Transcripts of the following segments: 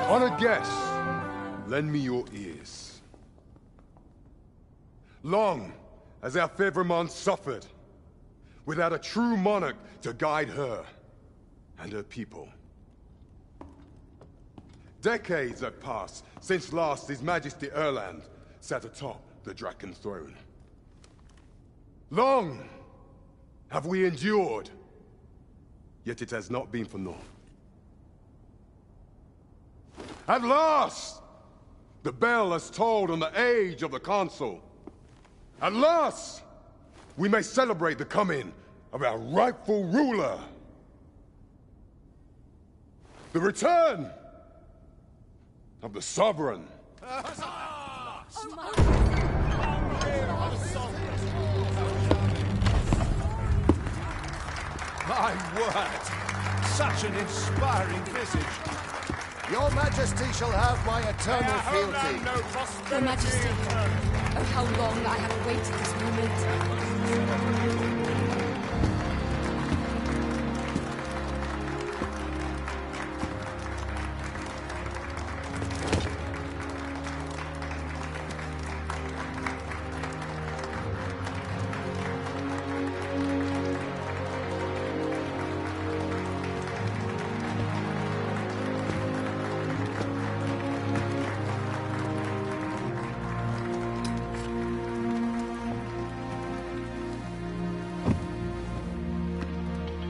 Honored guests, lend me your ears. Long has our Fevrimond suffered, without a true monarch to guide her and her people. Decades have passed since last His Majesty Erland sat atop the Draken throne. Long have we endured, yet it has not been for naught. At last, the bell has tolled on the age of the Consul. At last, we may celebrate the coming of our rightful ruler. The return of the Sovereign. My word! Such an inspiring visage. Your Majesty shall have my eternal fealty. Your Majesty, oh how long I have awaited this moment.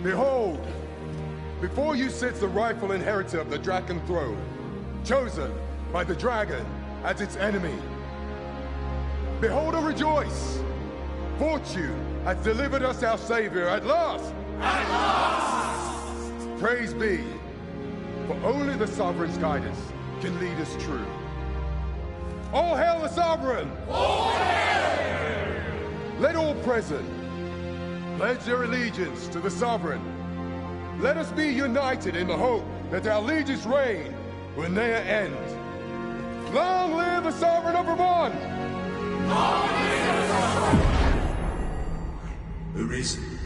Behold, before you sits the rightful inheritor of the Draken throne, chosen by the dragon as its enemy. Behold and rejoice! Fortune has delivered us our savior at last! At last! Praise be, for only the Sovereign's guidance can lead us true. All hail the Sovereign! All hail! Let all present pledge their allegiance to the Sovereign. Let us be united in the hope that our liege's reign will ne'er end. Long live the Sovereign of Vermont! Long live the Sovereign! Arisen,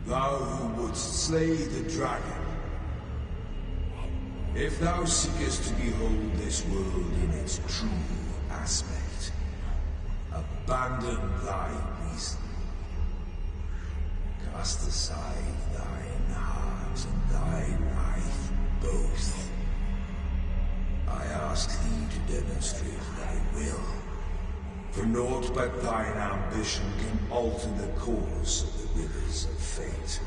thou who wouldst slay the dragon, if thou seekest to behold this world in its true aspect, abandon thy reason. Cast aside thine heart and thy life both. I ask thee to demonstrate thy will, for naught but thine ambition can alter the course of the rivers of fate.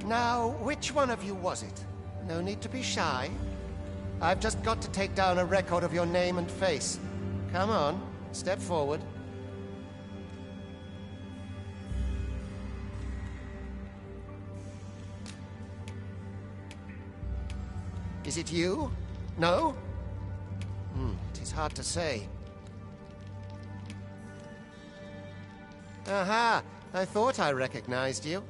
Now, which one of you was it? No need to be shy. I've just got to take down a record of your name and face. Come on, step forward. Is it you? No? It is hard to say. Aha! I thought I recognized you.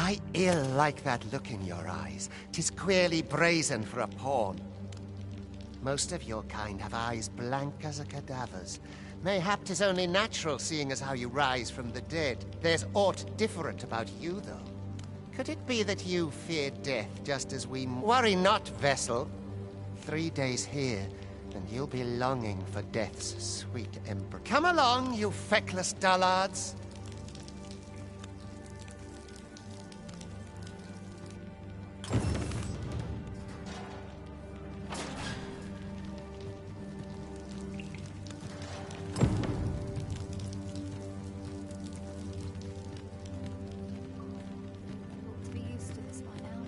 I ill like that look in your eyes. 'Tis queerly brazen for a pawn. Most of your kind have eyes blank as a cadaver's. Mayhap 'tis only natural, seeing as how you rise from the dead. There's aught different about you, though. Could it be that you fear death just as we... Worry not, vessel. 3 days here, and you'll be longing for death's sweet embrace. Come along, you feckless dullards. To be used to this by now.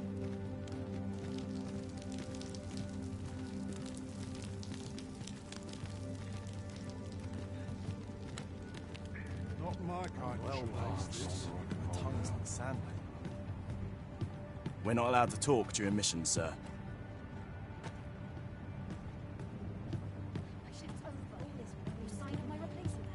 Not my kind of shoelaces. Tongues like sandpaper. We're not allowed to talk during missions, sir. My ship's over. No sign of my replacement.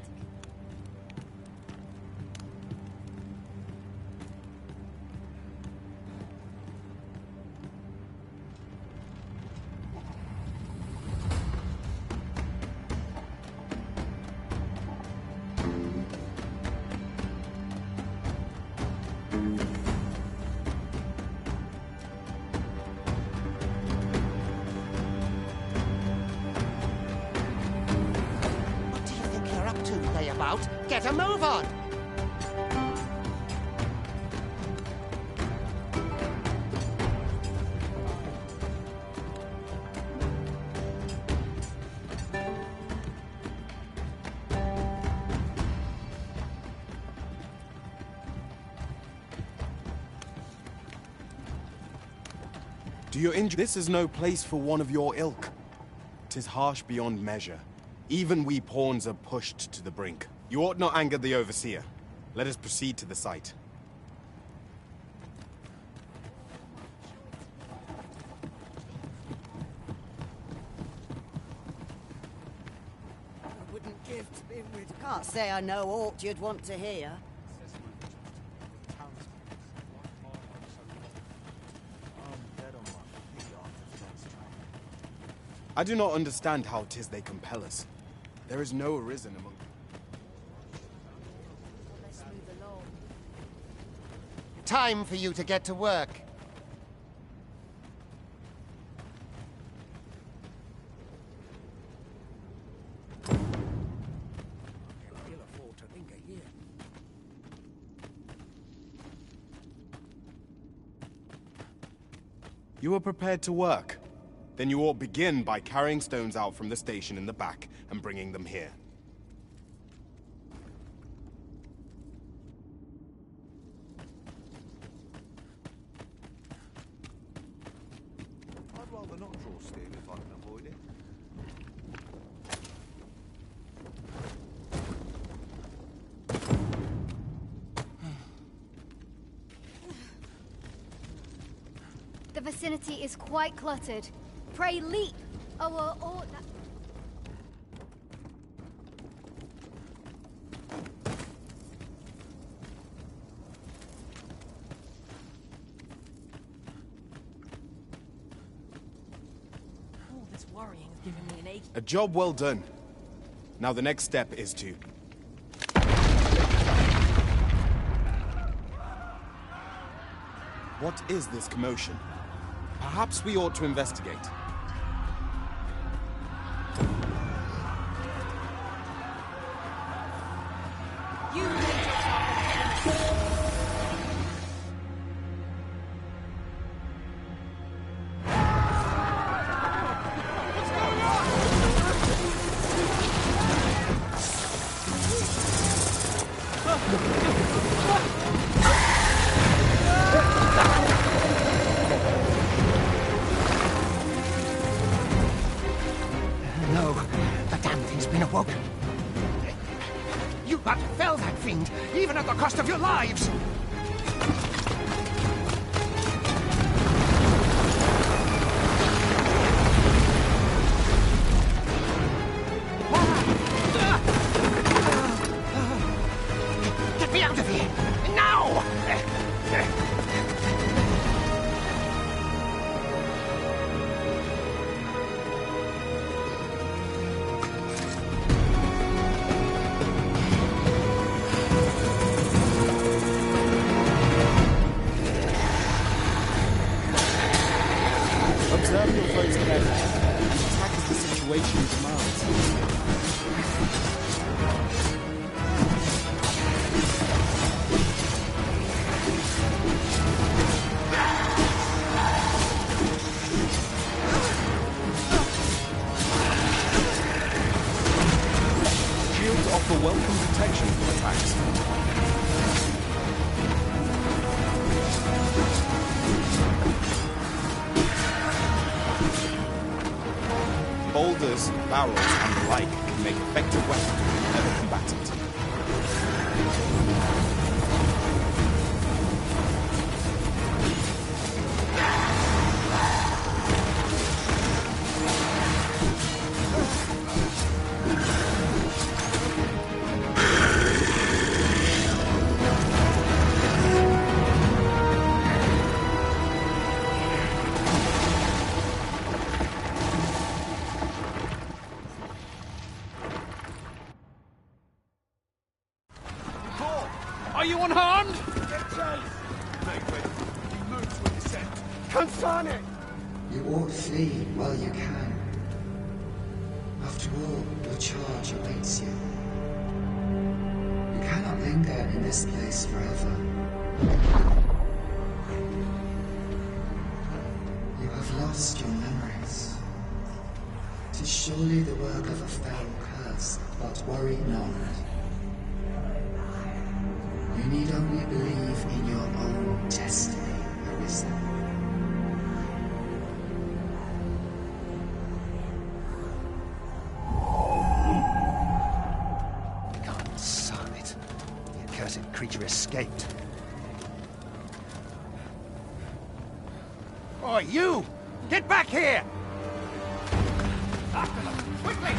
What do you think you're up to, layabout? Get a move on! Do you injure? This is no place for one of your ilk. 'Tis harsh beyond measure. Even we pawns are pushed to the brink. You ought not anger the overseer. Let us proceed to the site. I wouldn't give to be rid. Can't say I know aught you'd want to hear. I do not understand how 'tis they compel us. There is no arisen among... Let's move along. Time for you to get to work. Ill afford to linger here. You are prepared to work. Then you ought begin by carrying stones out from the station in the back and bringing them here. I'd rather not draw steel if I can avoid it. The vicinity is quite cluttered. Pray leap! Oh. All this worrying is giving me an ache. A job well done. Now the next step is to... What is this commotion? Perhaps we ought to investigate. You made yourself No, the damn thing's been awoken. You got to fell that fiend, even at the cost of your lives! Get me out of here! Now! Observe your foes carefully. Attack as the situation demands. Shields offer welcome protection from attacks. Boulders, barrels, and the like can make effective weapons for another combatant. Are you unharmed? Get chase! Make ready. He moves when he's sent. Consane! You ought flee while you can. After all, your charge awaits you. You cannot linger in this place forever. You have lost your memories. 'Tis surely the work of a fell curse, but worry not. You need only believe in your own destiny, Arisa. God, son it. The accursed creature escaped. Oh, you! Get back here! After them, quickly!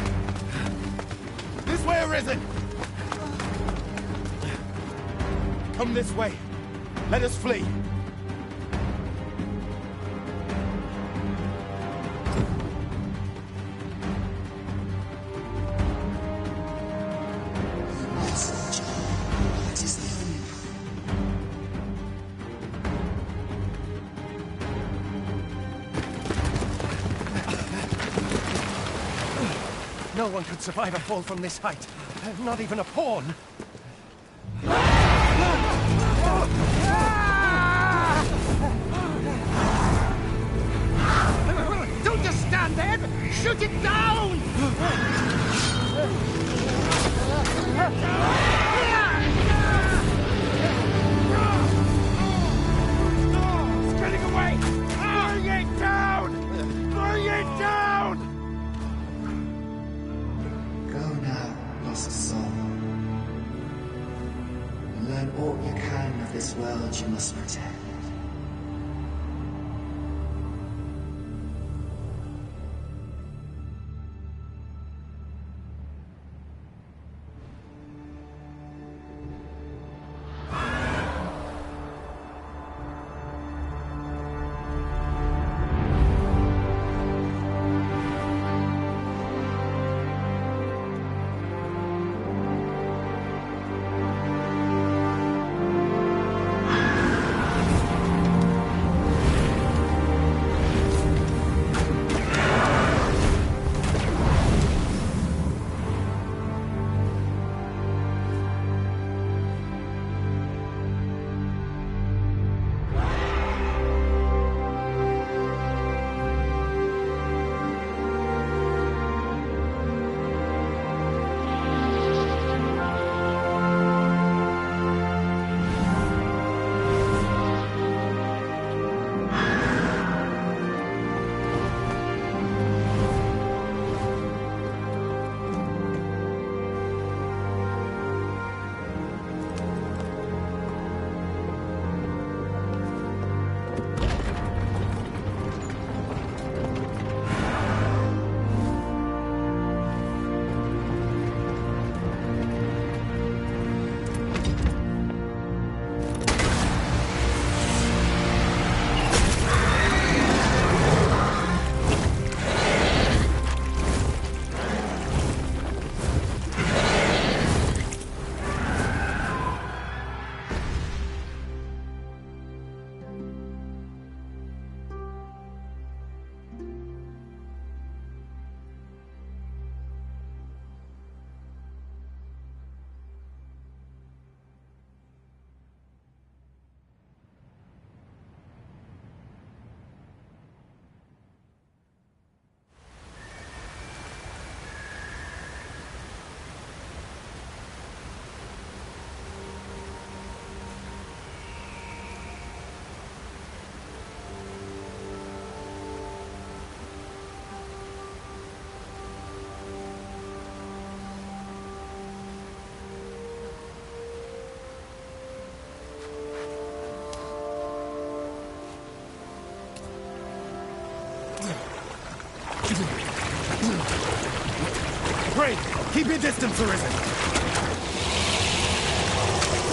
This way, Arisen! Come this way. Let us flee. Messenger, what is the only No one could survive a fall from this height. Not even a pawn. Don't just stand there! Shoot it down! It's getting away! Bring it down! Bring it down! Go now, lost soul. And learn all you can of this world you must protect. Pray, keep your distance, Arisen.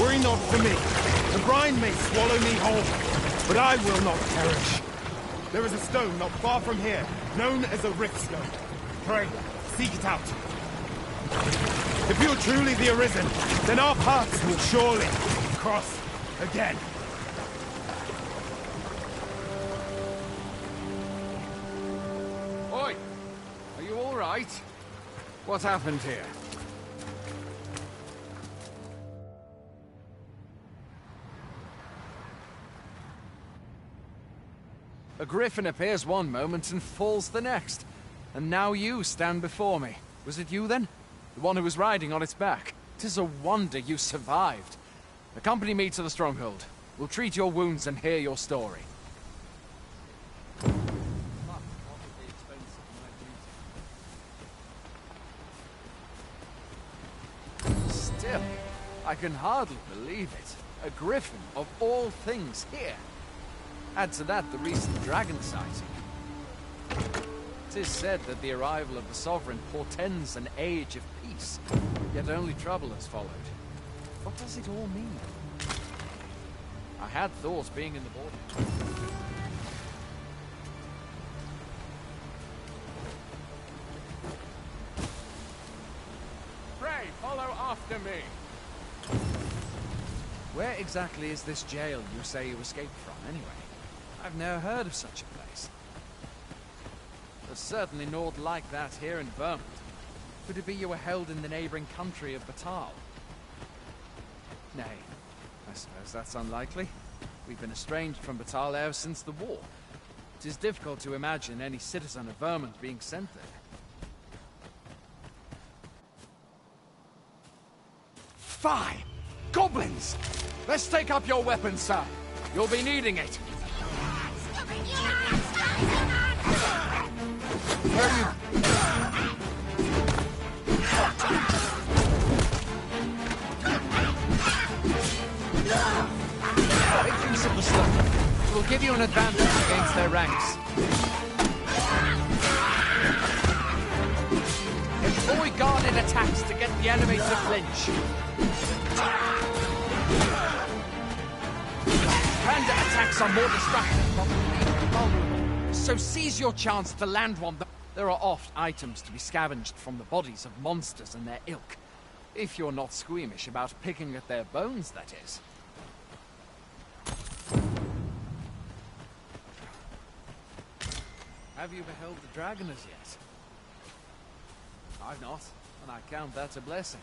Worry not for me. The brine may swallow me whole, but I will not perish. There is a stone not far from here, known as a rift stone. Pray, seek it out. If you're truly the Arisen, then our paths will surely cross again. Oi! Are you all right? What happened here? A griffin appears one moment and falls the next. And now you stand before me. Was it you then? The one who was riding on its back? 'Tis a wonder you survived. Accompany me to the stronghold. We'll treat your wounds and hear your story. Still, I can hardly believe it. A griffin of all things here. Add to that the recent dragon sighting. It is said that the arrival of the Sovereign portends an age of peace, yet only trouble has followed. What does it all mean? I had thought being in the border. Pray, follow after me! Where exactly is this jail you say you escaped from, anyway? I've never heard of such a place. There's certainly naught like that here in Vermont. Could it be you were held in the neighboring country of Batal? Nay, I suppose that's unlikely. We've been estranged from Batal ever since the war. It is difficult to imagine any citizen of Vermont being sent there. Fie! Goblins! Let's take up your weapons, sir. You'll be needing it. Where are you? Make use of the slope. It will give you an advantage against their ranks. Employ guarded attacks to get the enemy to flinch. Random attacks are more destructive, but vulnerable. So seize your chance to land one. There are oft items to be scavenged from the bodies of monsters and their ilk. If you're not squeamish about picking at their bones, that is. Have you beheld the dragon as yet? I've not, and I count that a blessing.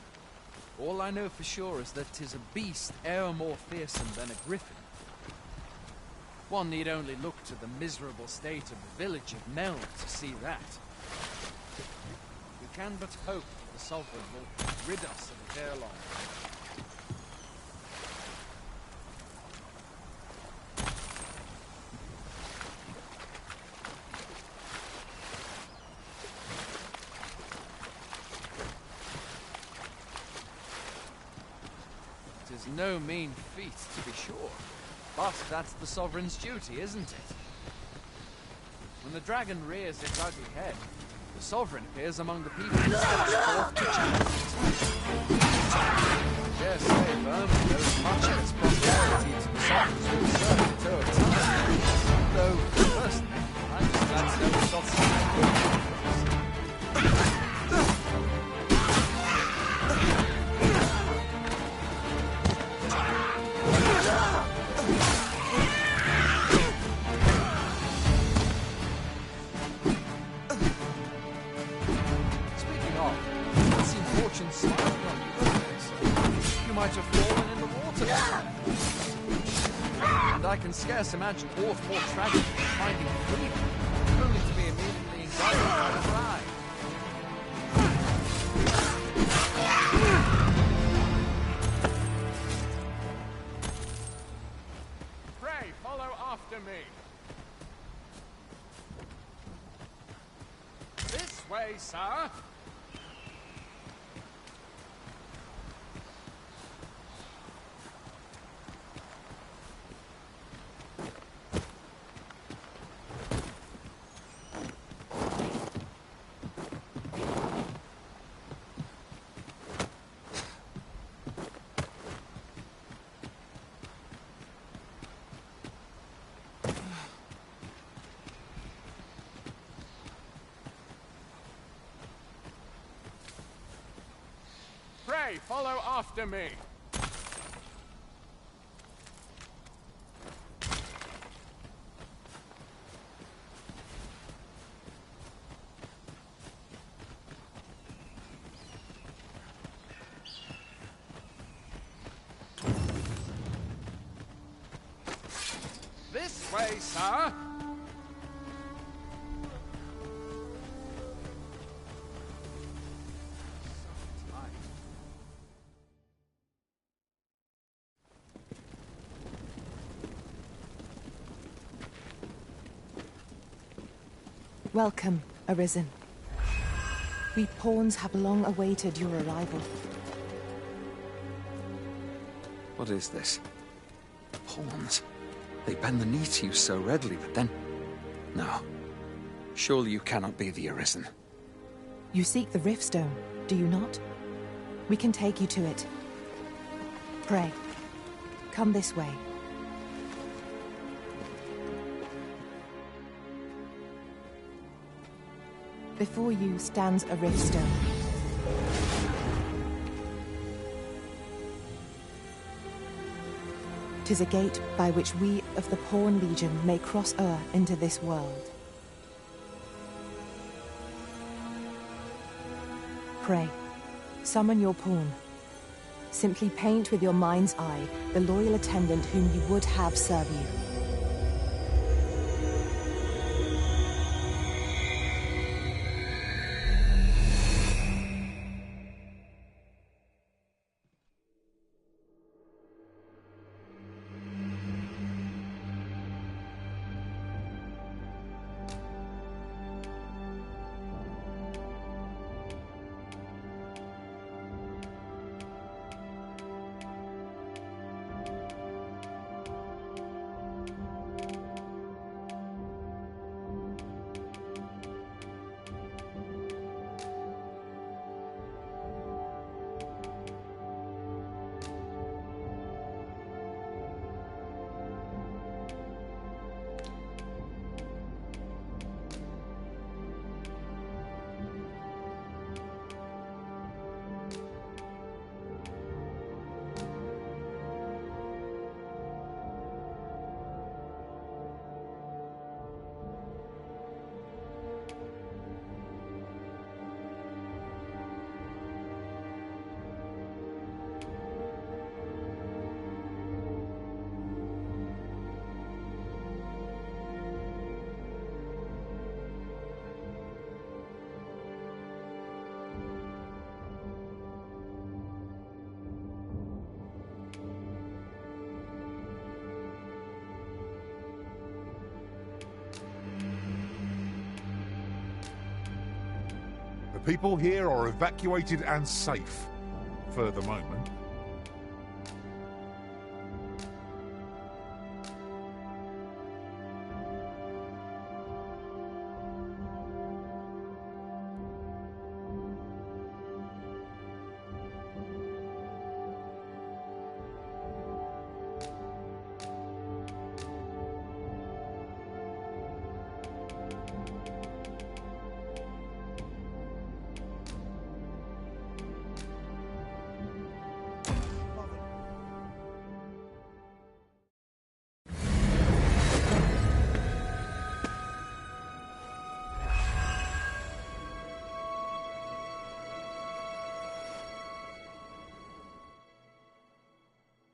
All I know for sure is that 'tis a beast e'er more fearsome than a griffin. One need only look to the miserable state of the village of Mel to see that. We can but hope that the Sovereign will rid us of it ere long. It is no mean feat, to be sure. But that's the Sovereign's duty, isn't it? When the dragon rears its ugly head, the Sovereign appears among the people and steps forth to challenge it. Dare say Vermin owes much of its prosperity to the Sovereign's research over time. Though, personally, I'm just glad to know it's not something. I can scarce imagine aught more tragic than finding freedom, only to be immediately engulfed by the fly. Pray, follow after me. This way, sir. way! Follow after me! This way, sir! Welcome, Arisen. We pawns have long awaited your arrival. What is this? Pawns? They bend the knee to you so readily, but then... No. Surely you cannot be the Arisen. You seek the Riftstone, do you not? We can take you to it. Pray, come this way. Before you stands a Riftstone. Tis a gate by which we of the Pawn Legion may cross o'er into this world. Pray, summon your pawn. Simply paint with your mind's eye the loyal attendant whom you would have serve you. The people here are evacuated and safe, for the moment.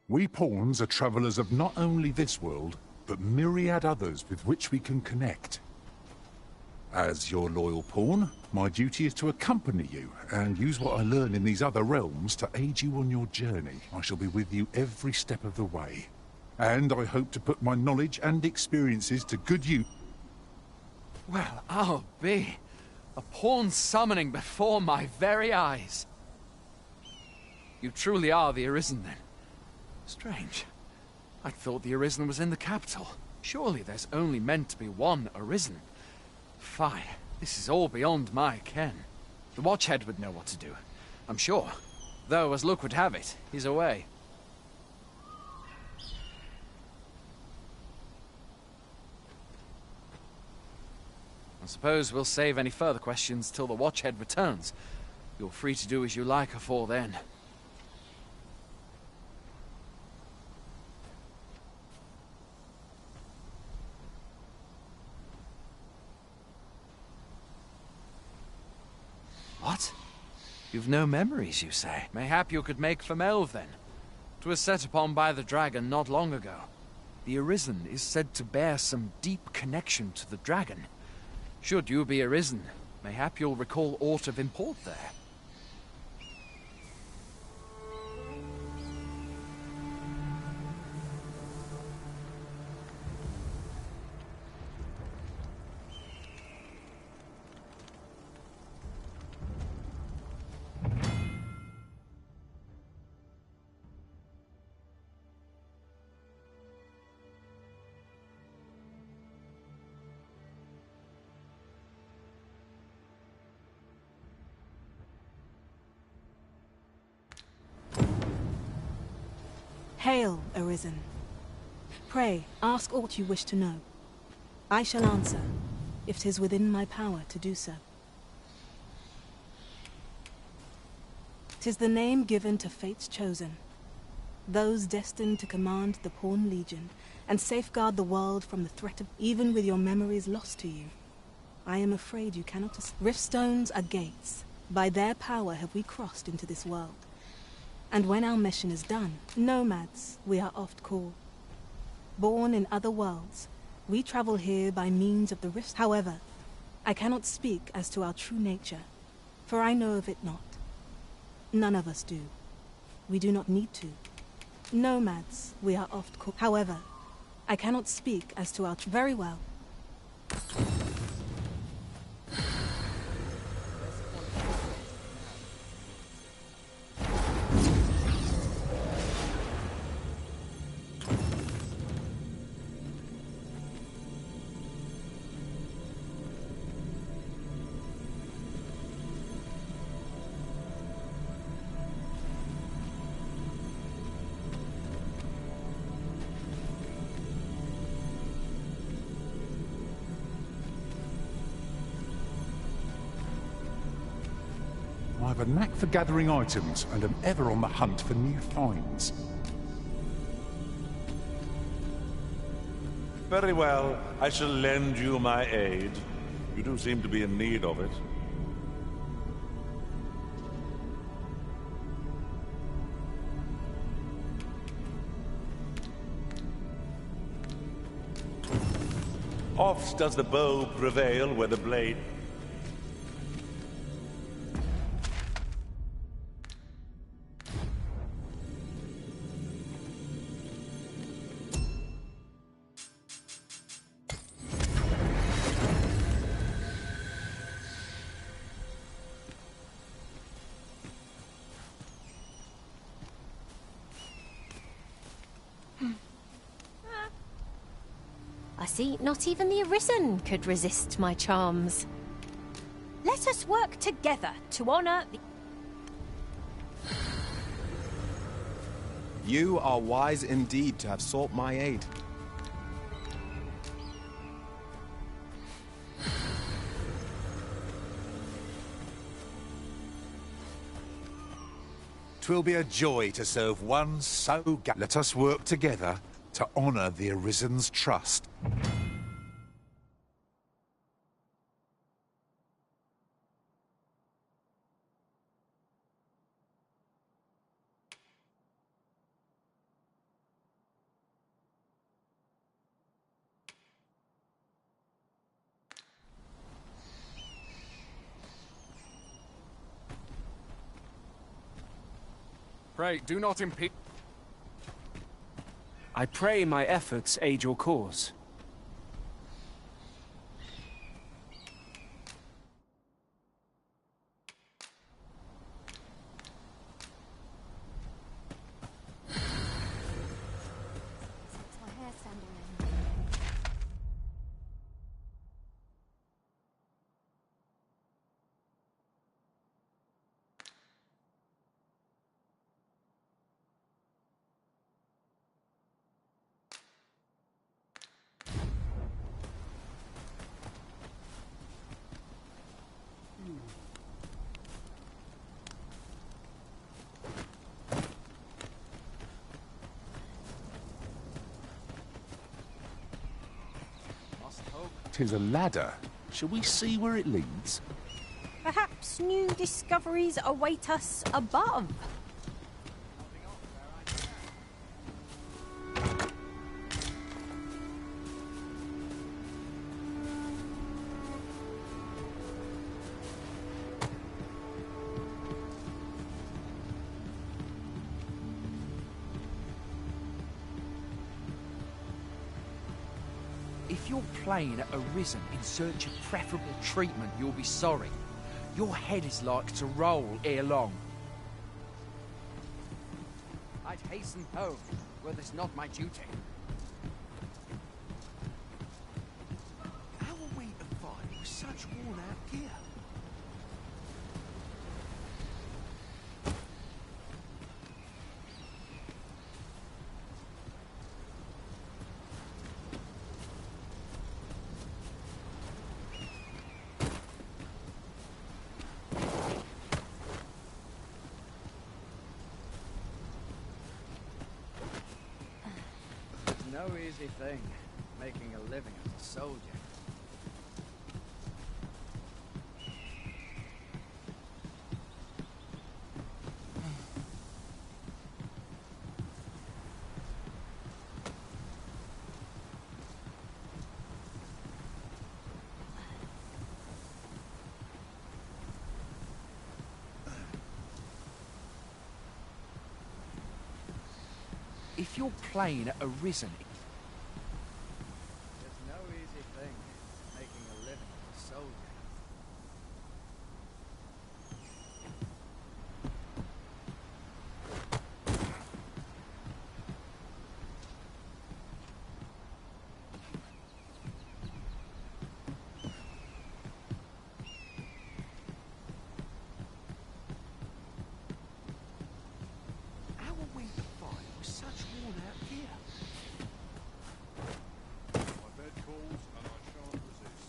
We pawns are travelers of not only this world, but myriad others with which we can connect. As your loyal pawn, my duty is to accompany you and use what I learn in these other realms to aid you on your journey. I shall be with you every step of the way. And I hope to put my knowledge and experiences to good use. Well, I'll be. A pawn summoning before my very eyes. You truly are the Arisen, then? Strange. I'd thought the Arisen was in the capital. Surely there's only meant to be one Arisen. Fie, this is all beyond my ken. The Watchhead would know what to do, I'm sure. Though, as luck would have it, he's away. I suppose we'll save any further questions till the Watchhead returns. You're free to do as you like afore then. You've no memories, you say? Mayhap you could make for Melve, then. 'Twas set upon by the dragon not long ago. The Arisen is said to bear some deep connection to the dragon. Should you be Arisen, mayhap you'll recall aught of import there. Hail, Arisen. Pray, ask aught you wish to know. I shall answer, if 'tis within my power to do so. 'Tis the name given to fate's chosen, those destined to command the Pawn Legion and safeguard the world from the threat of even with your memories lost to you. I am afraid you cannot. Riftstones are gates. By their power have we crossed into this world. And when our mission is done, nomads we are oft called. Born in other worlds, we travel here by means of the rift. However, I cannot speak as to our true nature, for I know of it not. None of us do. We do not need to. Nomads we are oft called. However, I cannot speak as to our very well. I have a knack for gathering items, and am ever on the hunt for new finds. Very well. I shall lend you my aid. You do seem to be in need of it. Oft does the bow prevail where the blade... I see not even the Arisen could resist my charms. Let us work together to honor the... You are wise indeed to have sought my aid. 'Twill be a joy to serve one so Let us work together to honor the Arisen's trust. Pray, do not impede. I pray my efforts aid your cause. Tis a ladder. Shall we see where it leads? Perhaps new discoveries await us above. If your plane arisen in search of preferable treatment, you'll be sorry. Your head is like to roll ere long. I'd hasten home, were this not my duty. How are we to fight with such worn-out gear? No easy thing, making a living as a soldier. If your plane arisen... There's no easy thing, making a living as a soldier. How are we to fight with such worn-out gear? My bed calls and I shan't resist.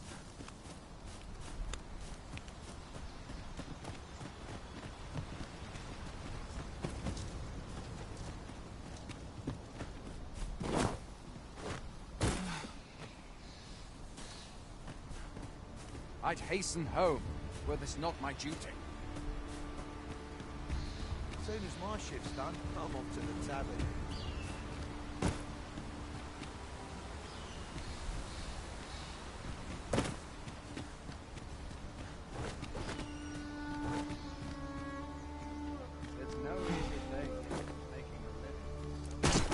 I'd hasten home, were this not my duty. As soon as my shift's done, I'm off to the tavern. There's no easy thing, making a living as a soldier.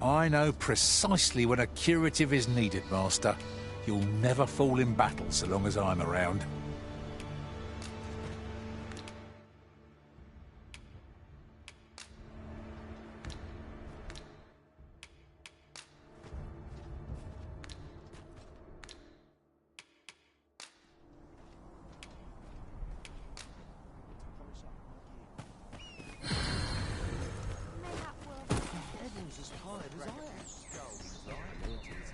I know precisely when a curative is needed, Master. You'll never fall in battle so long as I'm around. Everyone's as tired as I am.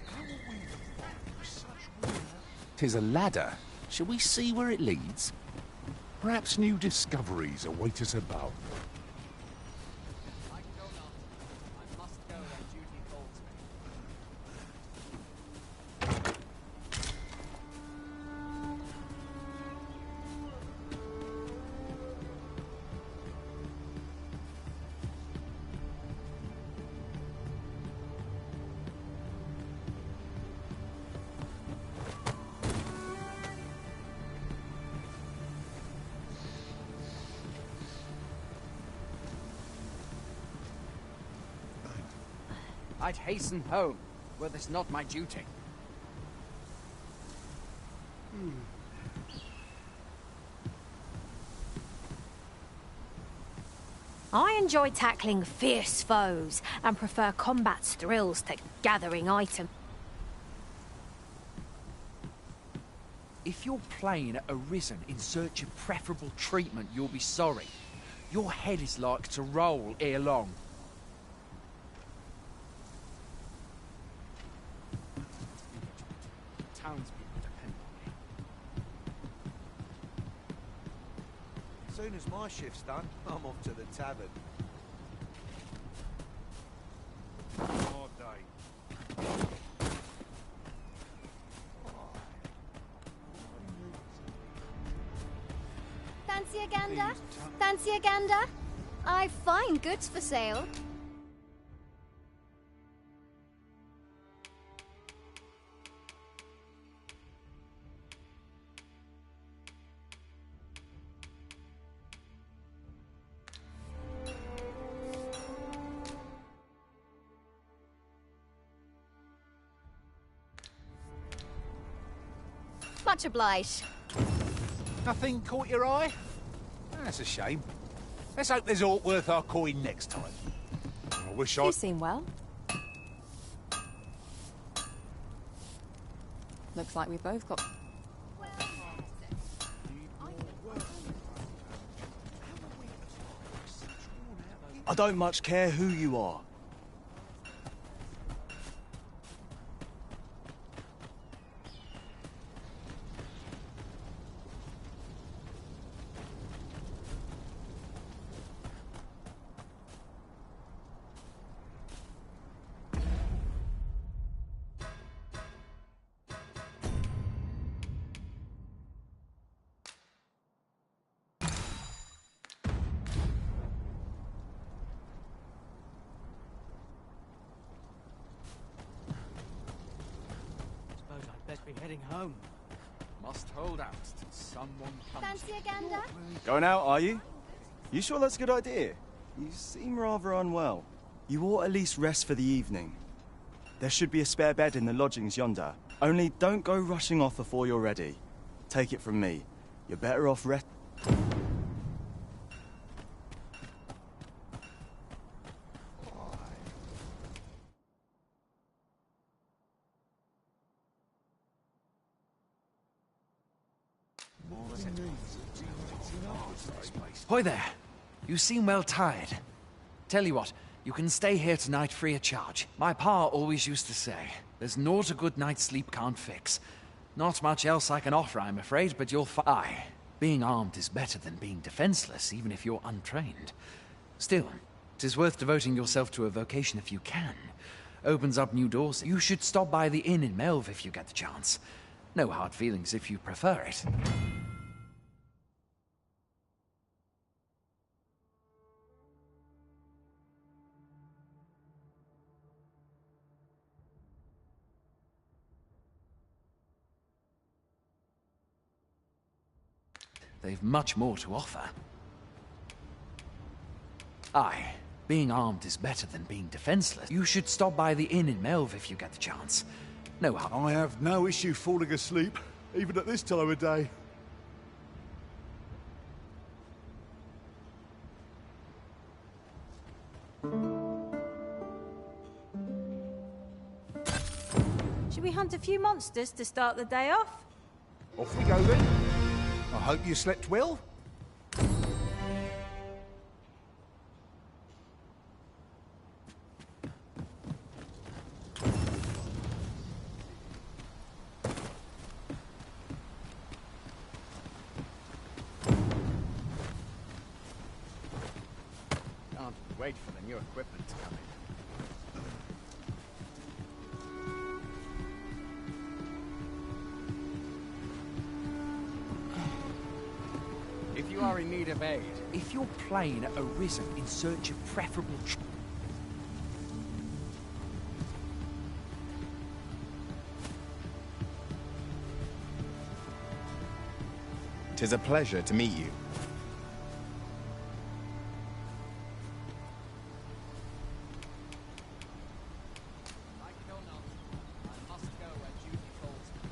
How are we to fight with such worn-out? 'Tis a ladder. Shall we see where it leads? Perhaps new discoveries await us above. I go not. I must go where duty calls me. I'd hasten home, were this not my duty. I enjoy tackling fierce foes and prefer combat's thrills to gathering items. If you're playing a Risen in search of preferable treatment, you'll be sorry. Your head is like to roll ere long. Townspeople depend on me. As soon as my shift's done, I'm off to the tavern. Hard day. Fancy a gander? Fancy a gander? I've fine goods for sale. Much obliged. Nothing caught your eye? That's a shame. Let's hope there's aught worth our coin next time. I wish You seem well. Looks like we've both got... I don't much care who you are. Suppose I'd best be heading home. Must hold out till someone comes. Fancy a gander? Going out, are you? You sure that's a good idea? You seem rather unwell. You ought at least rest for the evening. There should be a spare bed in the lodgings yonder. Only don't go rushing off before you're ready. Take it from me. You're better off rest... Hoy there. You seem well tired. Tell you what, you can stay here tonight free of charge. My pa always used to say, there's naught a good night's sleep can't fix. Not much else I can offer, I'm afraid, but you'll Aye, being armed is better than being defenseless, even if you're untrained. Still, 'tis worth devoting yourself to a vocation if you can. Opens up new doors. You should stop by the inn in Melve if you get the chance. No hard feelings if you prefer it. They've much more to offer. Aye, being armed is better than being defenseless. You should stop by the inn in Melve if you get the chance. No harm. I have no issue falling asleep, even at this time of day. Should we hunt a few monsters to start the day off? Off we go then. I hope you slept well. Can't wait for the new equipment to come in. If you are in need of aid, if you're playing a Risen in search of preferable Tis a pleasure to meet you. Like it or not, I must go where duty calls me.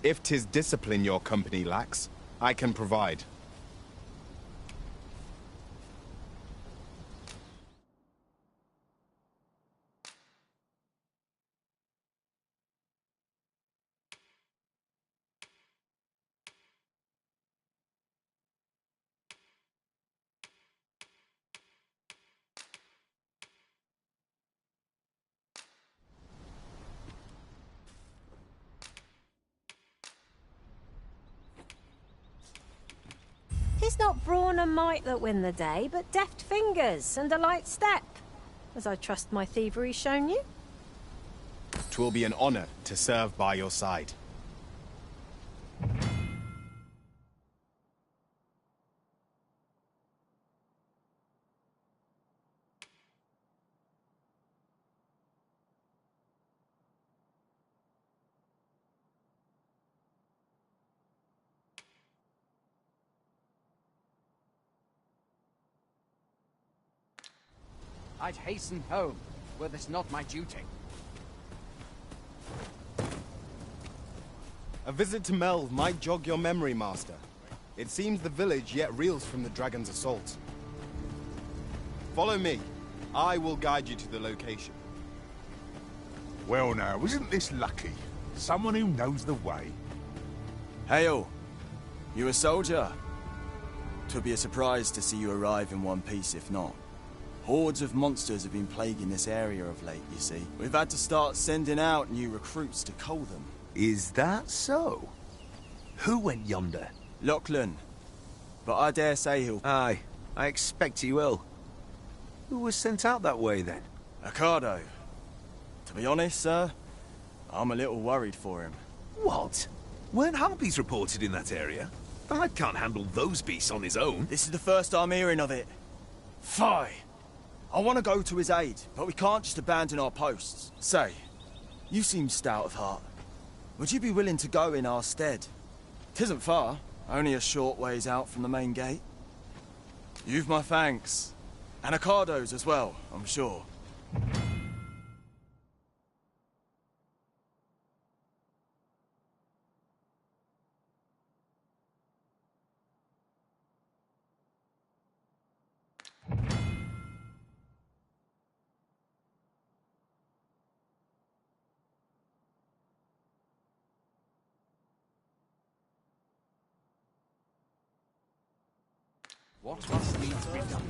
If 'tis discipline your company lacks, I can provide. Tis not brawn and might that win the day, but deft fingers and a light step, as I trust my thievery's shown you. 'Twill be an honor to serve by your side. I'd hasten home, were this not my duty. A visit to Melve might jog your memory, Master. It seems the village yet reels from the dragon's assault. Follow me. I will guide you to the location. Well now, isn't this lucky? Someone who knows the way. Hail! You a soldier? 'Twould be a surprise to see you arrive in one piece, if not. Hordes of monsters have been plaguing this area of late, you see. We've had to start sending out new recruits to cull them. Is that so? Who went yonder? Lachlan. But I dare say he'll... Aye, I expect he will. Who was sent out that way, then? Ricardo. To be honest, sir, I'm a little worried for him. What? Weren't harpies reported in that area? The lad can't handle those beasts on his own. This is the first I'm hearing of it. Fie! I want to go to his aid, but we can't just abandon our posts. Say, you seem stout of heart. Would you be willing to go in our stead? 'Tisn't far, only a short ways out from the main gate. You've my thanks. And Ricardo's as well, I'm sure. What must needs be done?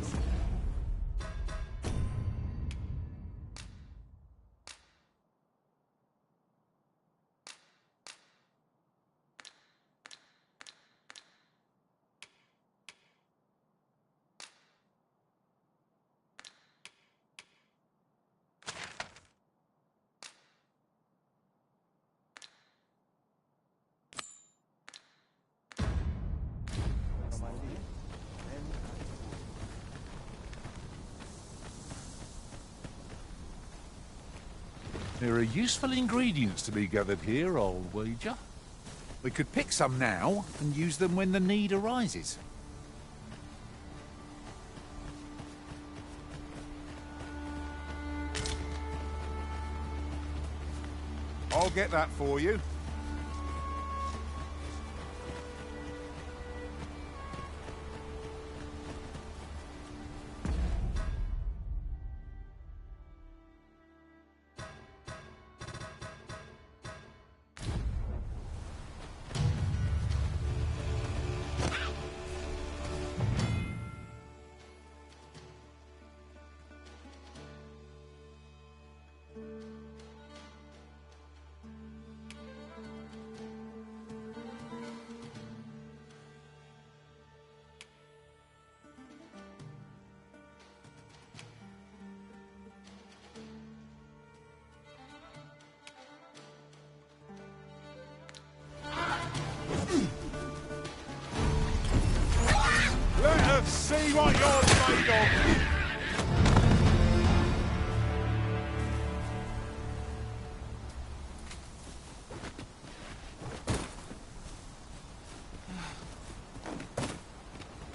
There are useful ingredients to be gathered here, I'll wager. We could pick some now and use them when the need arises. I'll get that for you. Let's see what you're made of!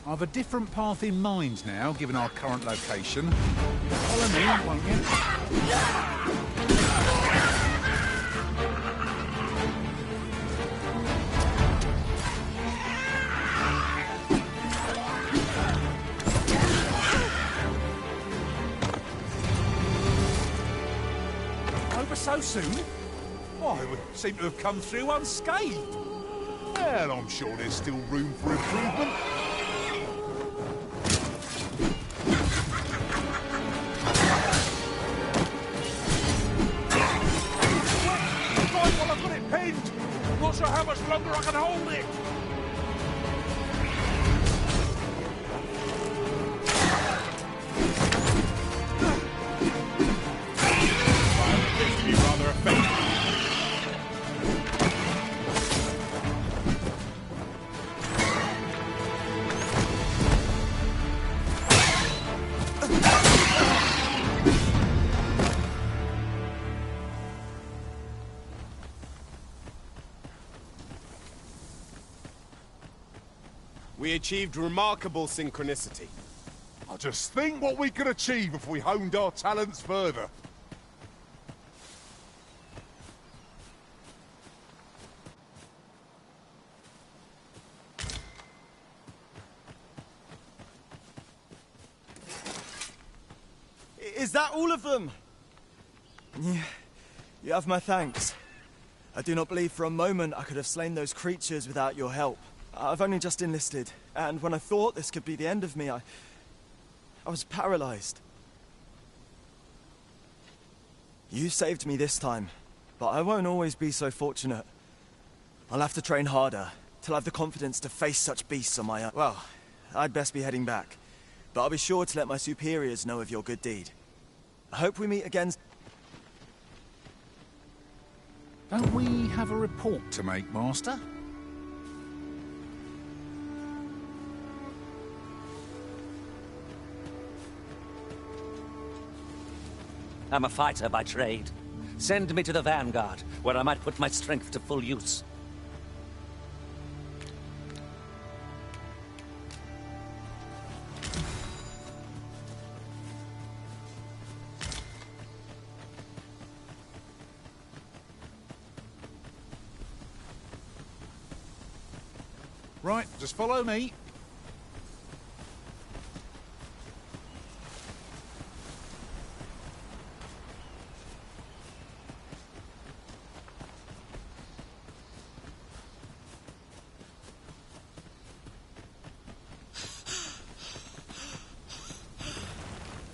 I've a different path in mind now, given our current location. Follow me, won't you? So soon? Why, we seem to have come through unscathed. Well, I'm sure there's still room for improvement. Right, well, I've got it pinned. Not sure how much longer I can hold it. Seems to be rather effective. We achieved remarkable synchronicity. I just think what we could achieve if we honed our talents further. Is that all of them? Yeah, you have my thanks. I do not believe for a moment I could have slain those creatures without your help. I've only just enlisted, and when I thought this could be the end of me, I was paralyzed. You saved me this time, but I won't always be so fortunate. I'll have to train harder, till I have the confidence to face such beasts on my own. Well, I'd best be heading back, but I'll be sure to let my superiors know of your good deed. I hope we meet again. Don't we have a report to make, Master? I'm a fighter by trade. Send me to the Vanguard, where I might put my strength to full use. Right, just follow me.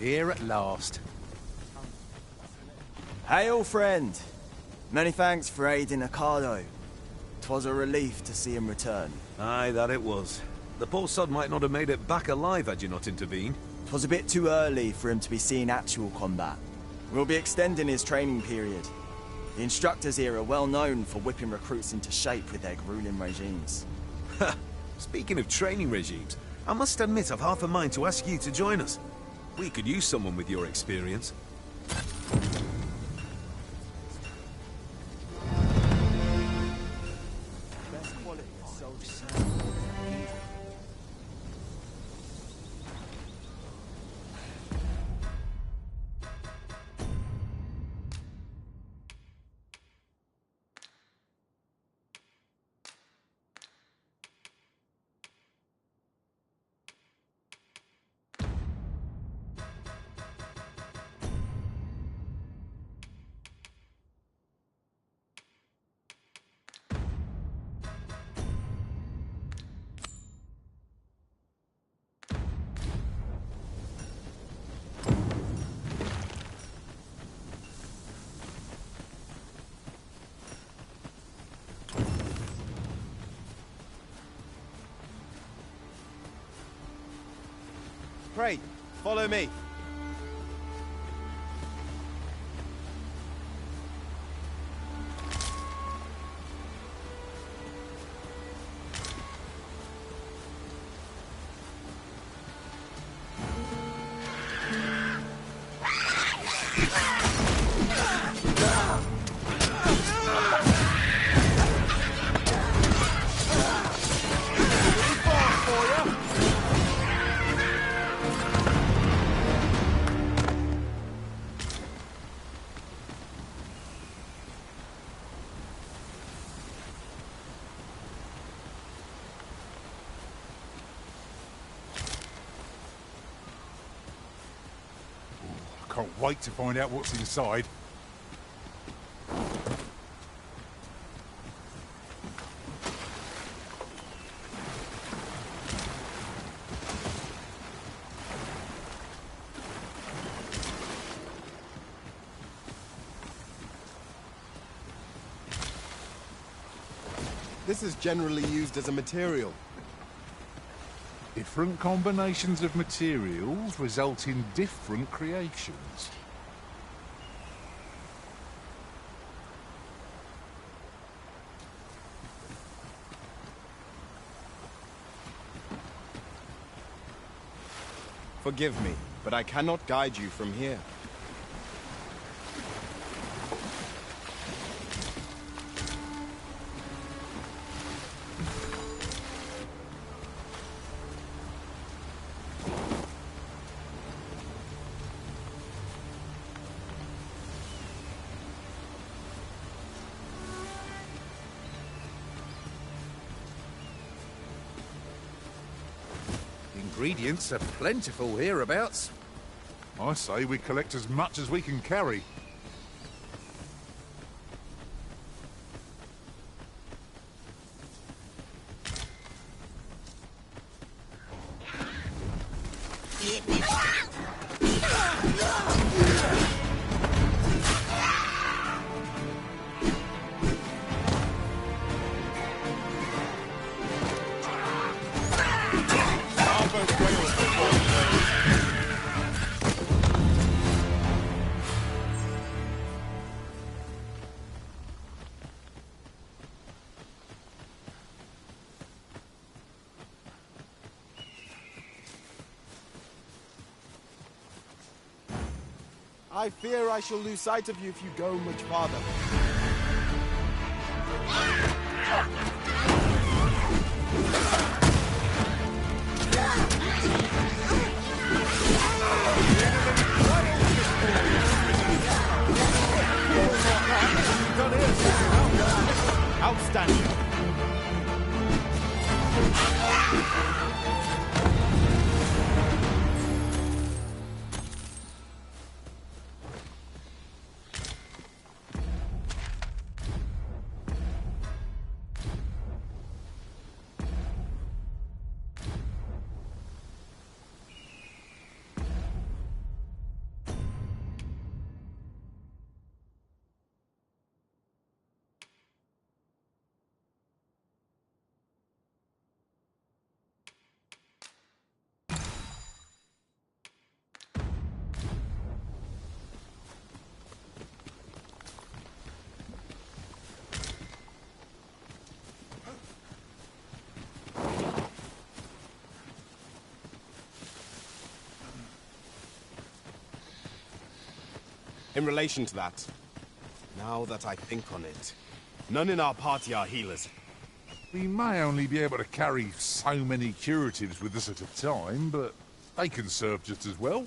Here at last. Hail, friend. Many thanks for aiding Ocado. 'Twas a relief to see him return. Aye, that it was. The poor sod might not have made it back alive had you not intervened. 'Twas a bit too early for him to be seeing actual combat. We'll be extending his training period. The instructors here are well known for whipping recruits into shape with their grueling regimes. Speaking of training regimes, I must admit I've half a mind to ask you to join us. We could use someone with your experience. Best quality, so Pray, follow me. Can't wait to find out what's inside. This is generally used as a material. Different combinations of materials result in different creations. Forgive me, but I cannot guide you from here. Ingredients are plentiful hereabouts. I say we collect as much as we can carry. I fear I shall lose sight of you if you go much farther. Outstanding. In relation to that, now that I think on it, none in our party are healers. We may only be able to carry so many curatives with us at a time, but they can serve just as well.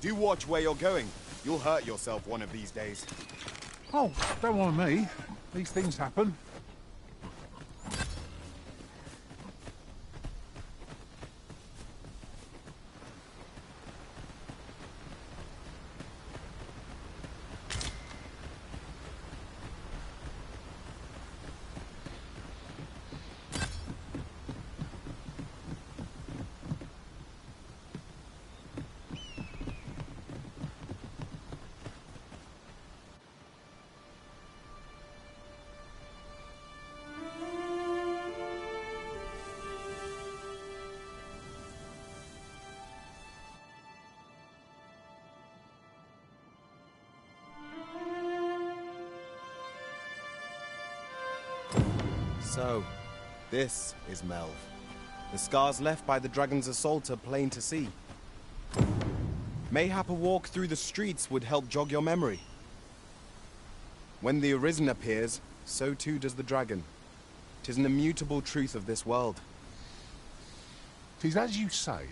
Do watch where you're going. You'll hurt yourself one of these days. Oh, don't mind me. These things happen. So, this is Melv. The scars left by the dragon's assault are plain to see. Mayhap a walk through the streets would help jog your memory. When the Arisen appears, so too does the dragon. 'Tis an immutable truth of this world. 'Tis as you say.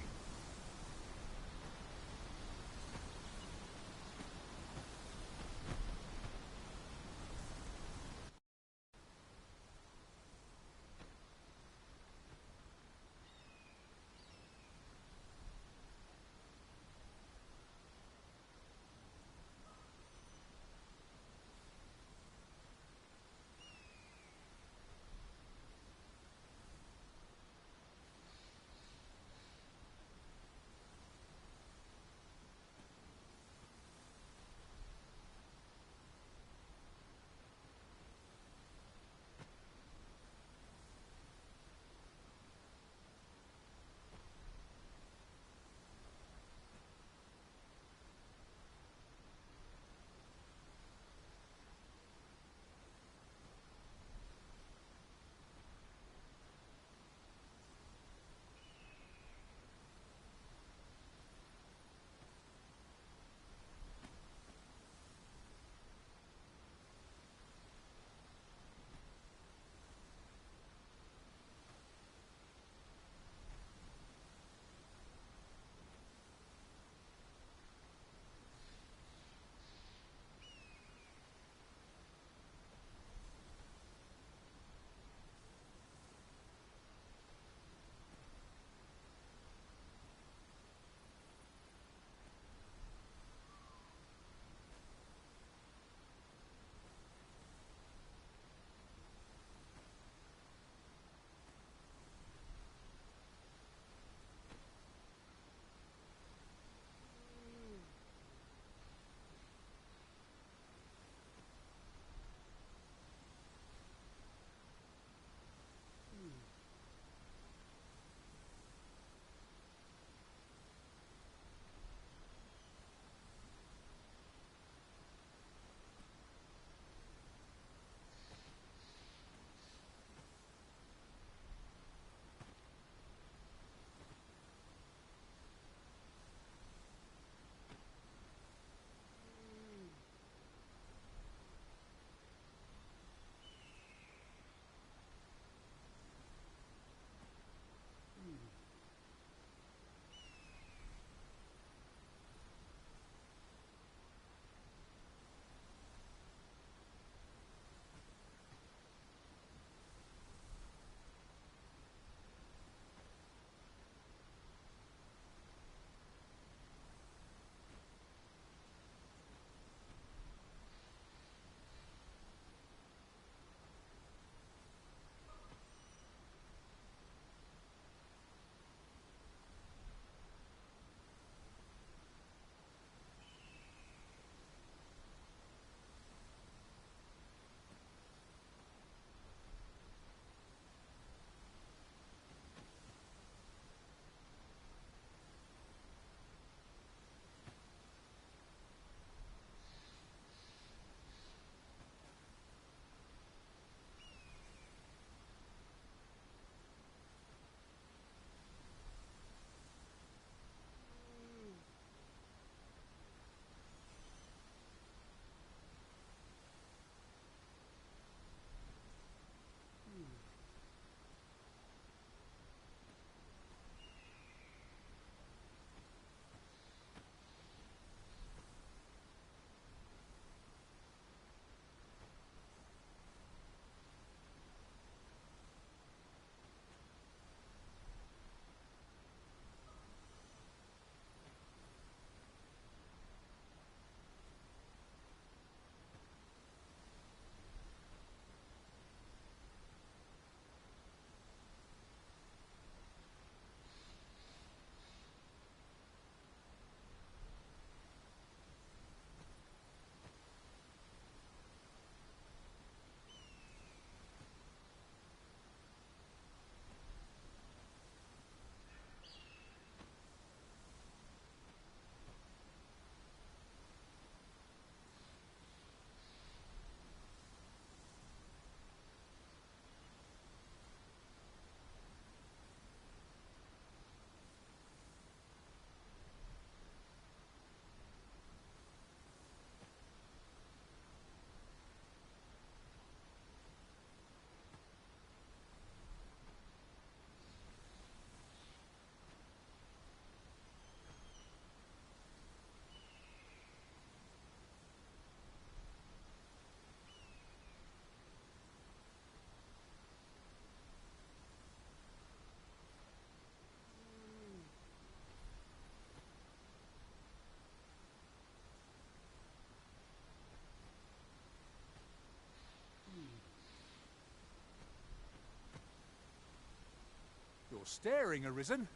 you're staring, Arisen.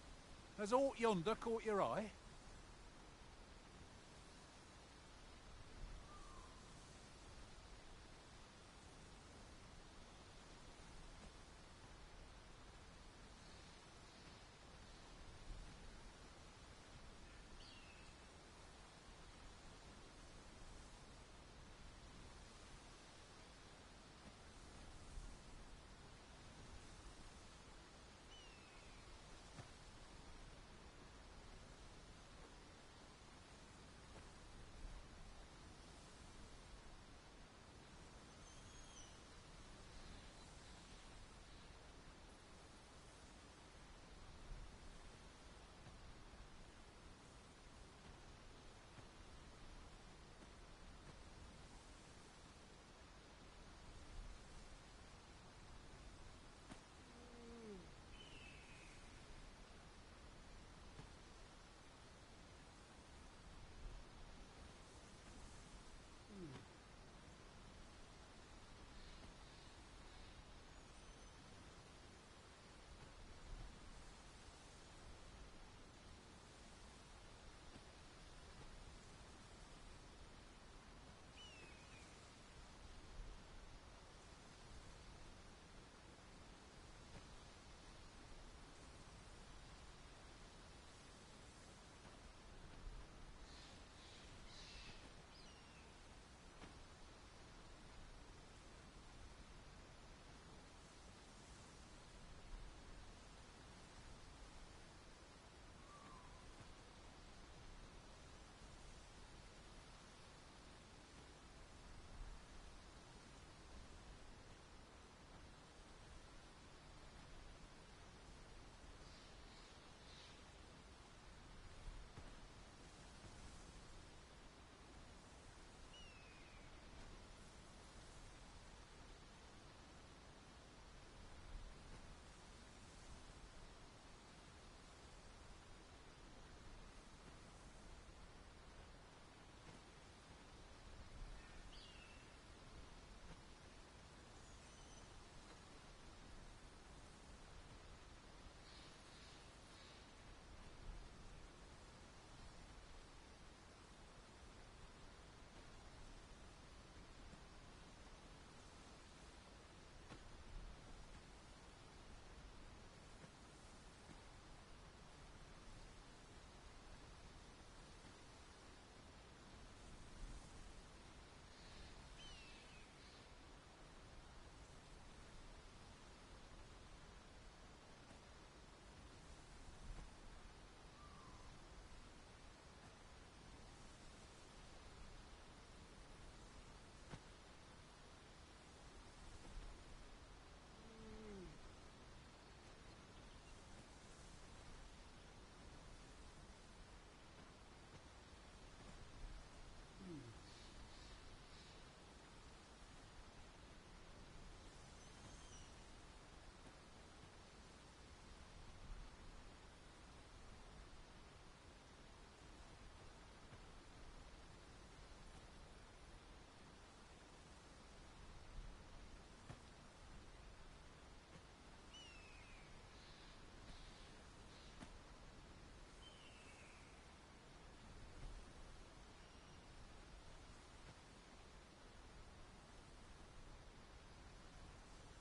Has aught yonder caught your eye?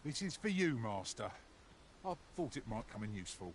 This is for you, Master. I thought it might come in useful.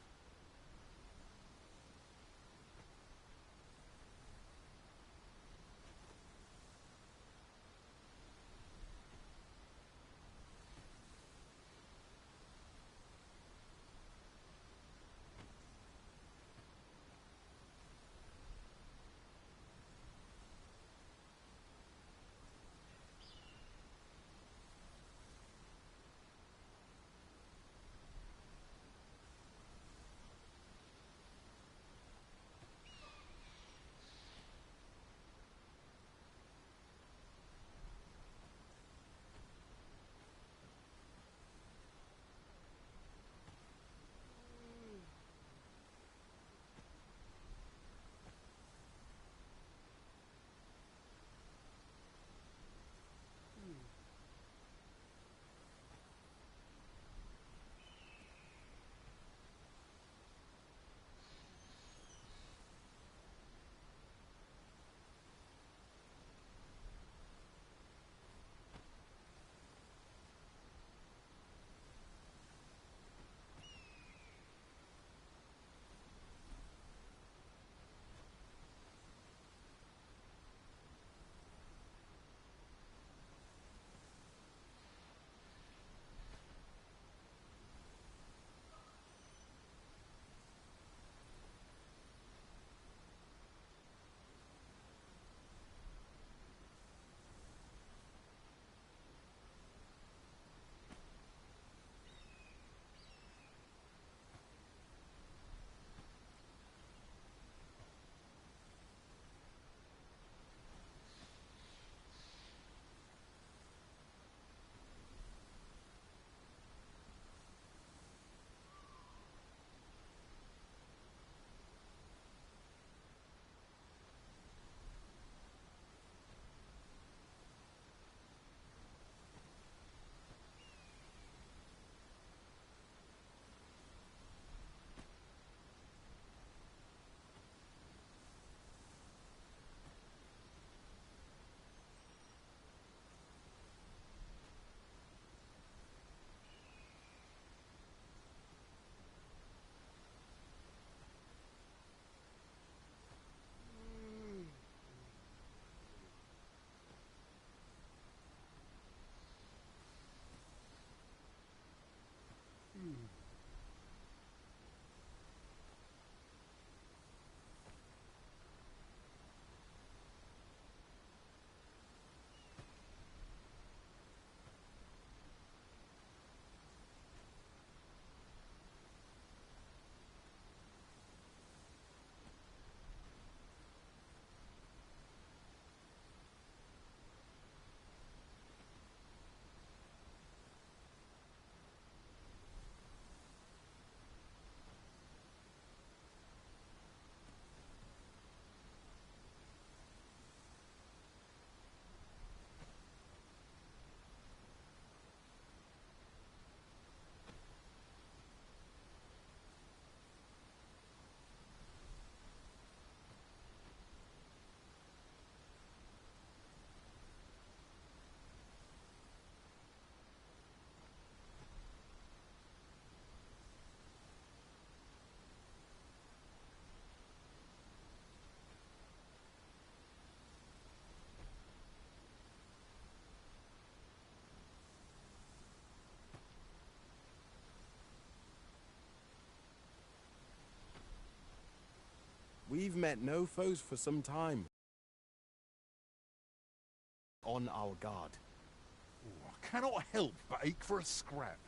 We've met no foes for some time. On our guard. Oh, I cannot help but ache for a scrap.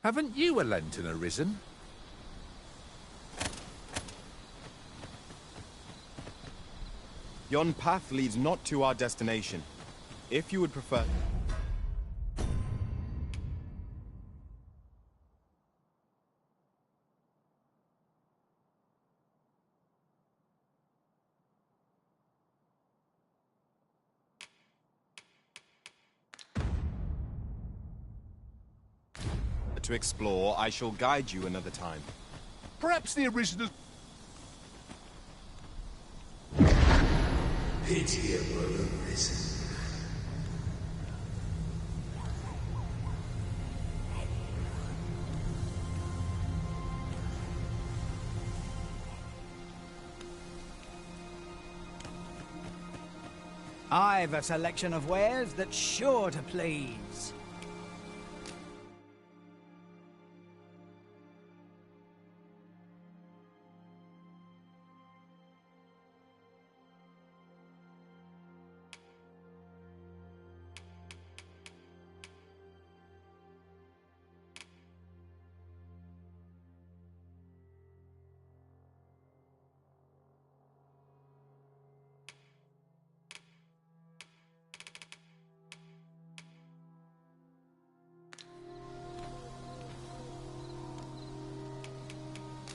Haven't you a lantern arisen? Yon path leads not to our destination. If you would prefer... to explore, I shall guide you another time. Perhaps the original... Pitiable arisen. I've a selection of wares that's sure to please.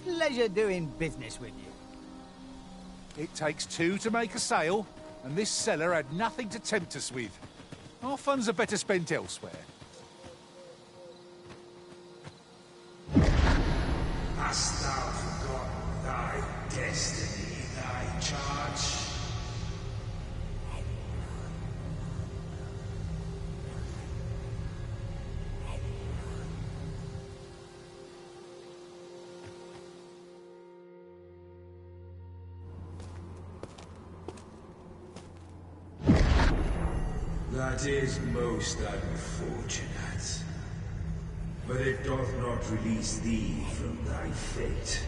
Pleasure doing business with you. It takes two to make a sale, and this seller had nothing to tempt us with. Our funds are better spent elsewhere. Hast thou forgotten thy destiny, thy charge? That is most unfortunate. But it doth not release thee from thy fate.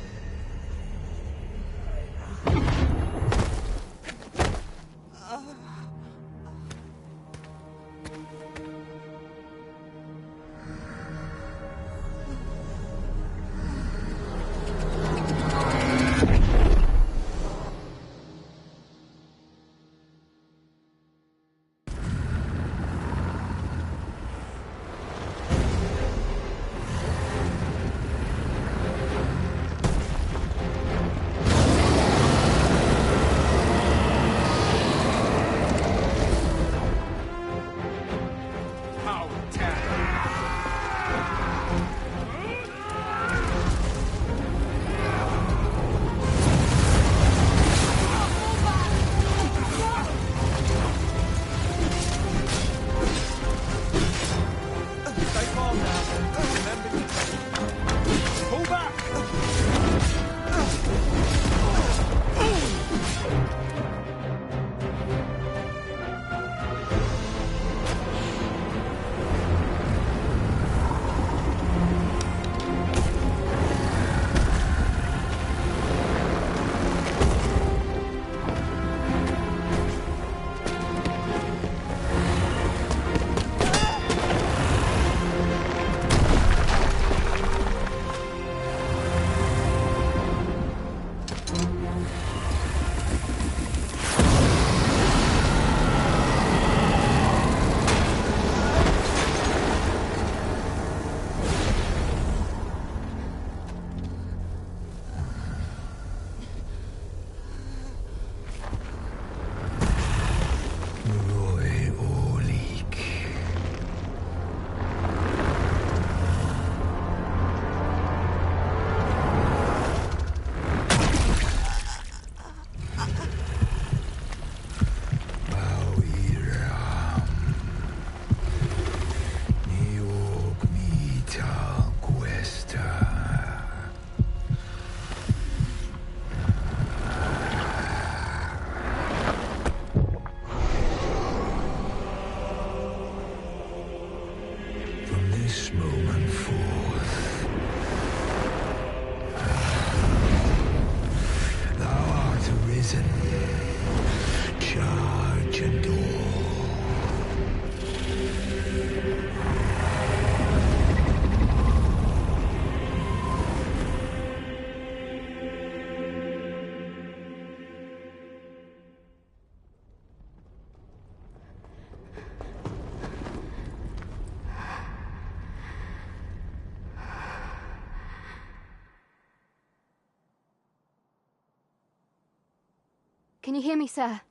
Can you hear me, sir?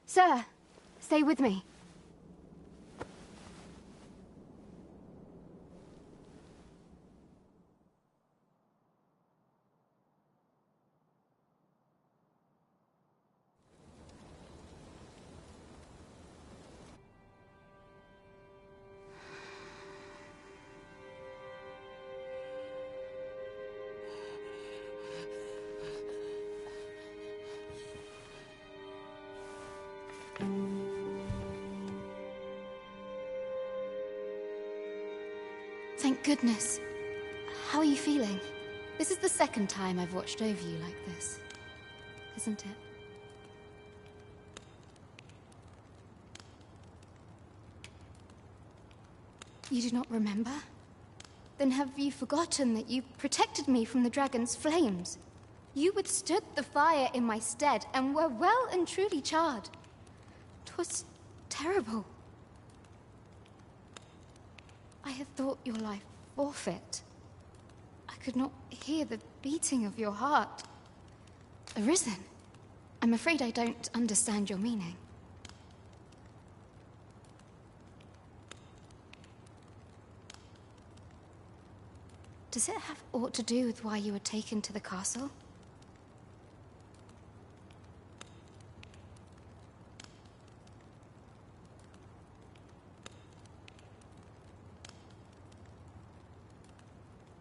Sir, stay with me. Thank goodness. How are you feeling? This is the second time I've watched over you like this, isn't it? You do not remember? Then have you forgotten that you protected me from the dragon's flames? You withstood the fire in my stead and were well and truly charred. 'Twas terrible. I had thought your life forfeit. I could not hear the beating of your heart. Arisen? I'm afraid I don't understand your meaning. Does it have aught to do with why you were taken to the castle?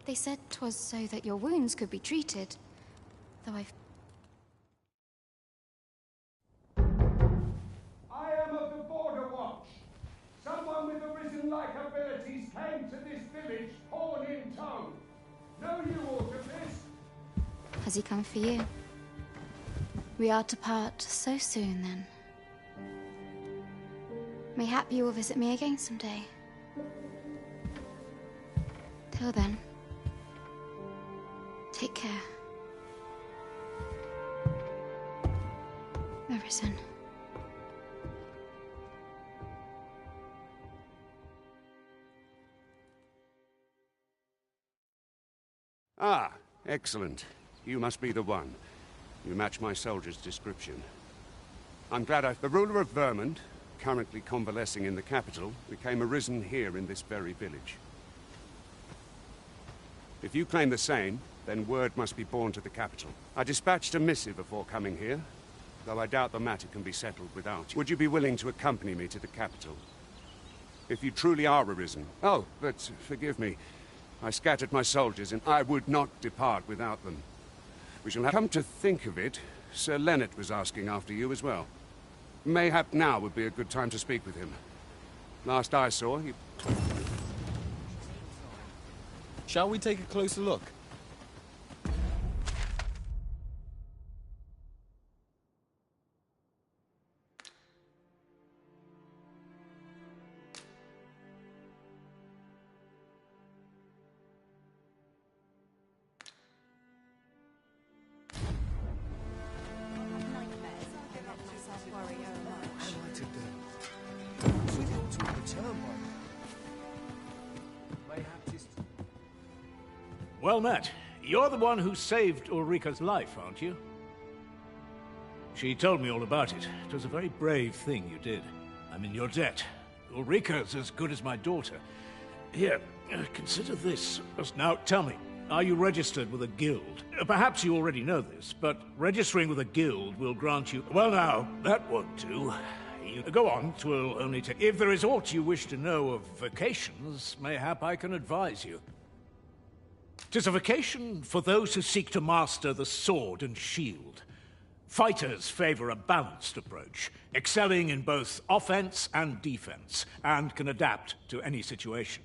They said 'twas so that your wounds could be treated, though I am of the Border Watch. Someone with Arisen-like abilities came to this village, horn in tow. Know you aught of this? Has he come for you? We are to part so soon, then. Mayhap you will visit me again someday. Till then, take care. Arisen. Ah, excellent. You must be the one. You match my soldier's description. I'm glad the ruler of Vermund, currently convalescing in the capital, became Arisen here in this very village. If you claim the same, then word must be borne to the capital. I dispatched a missive before coming here, though I doubt the matter can be settled without you. Would you be willing to accompany me to the capital? If you truly are Arisen. Oh, but forgive me. I scattered my soldiers, and I would not depart without them. We shall have come to think of it. Sir Leonard was asking after you as well. Mayhap now would be a good time to speak with him. Last I saw, he... Shall we take a closer look? Well met. You're the one who saved Ulrika's life, aren't you? She told me all about it. It was a very brave thing you did. I'm in your debt. Ulrika's as good as my daughter. Here, consider this. Now, tell me, are you registered with a guild? Perhaps you already know this, but registering with a guild will grant you... Well now, that won't do. Go on, 'twill only take... If there is aught you wish to know of vocations, mayhap I can advise you. 'Tis a vocation for those who seek to master the sword and shield. Fighters favor a balanced approach, excelling in both offense and defense, and can adapt to any situation.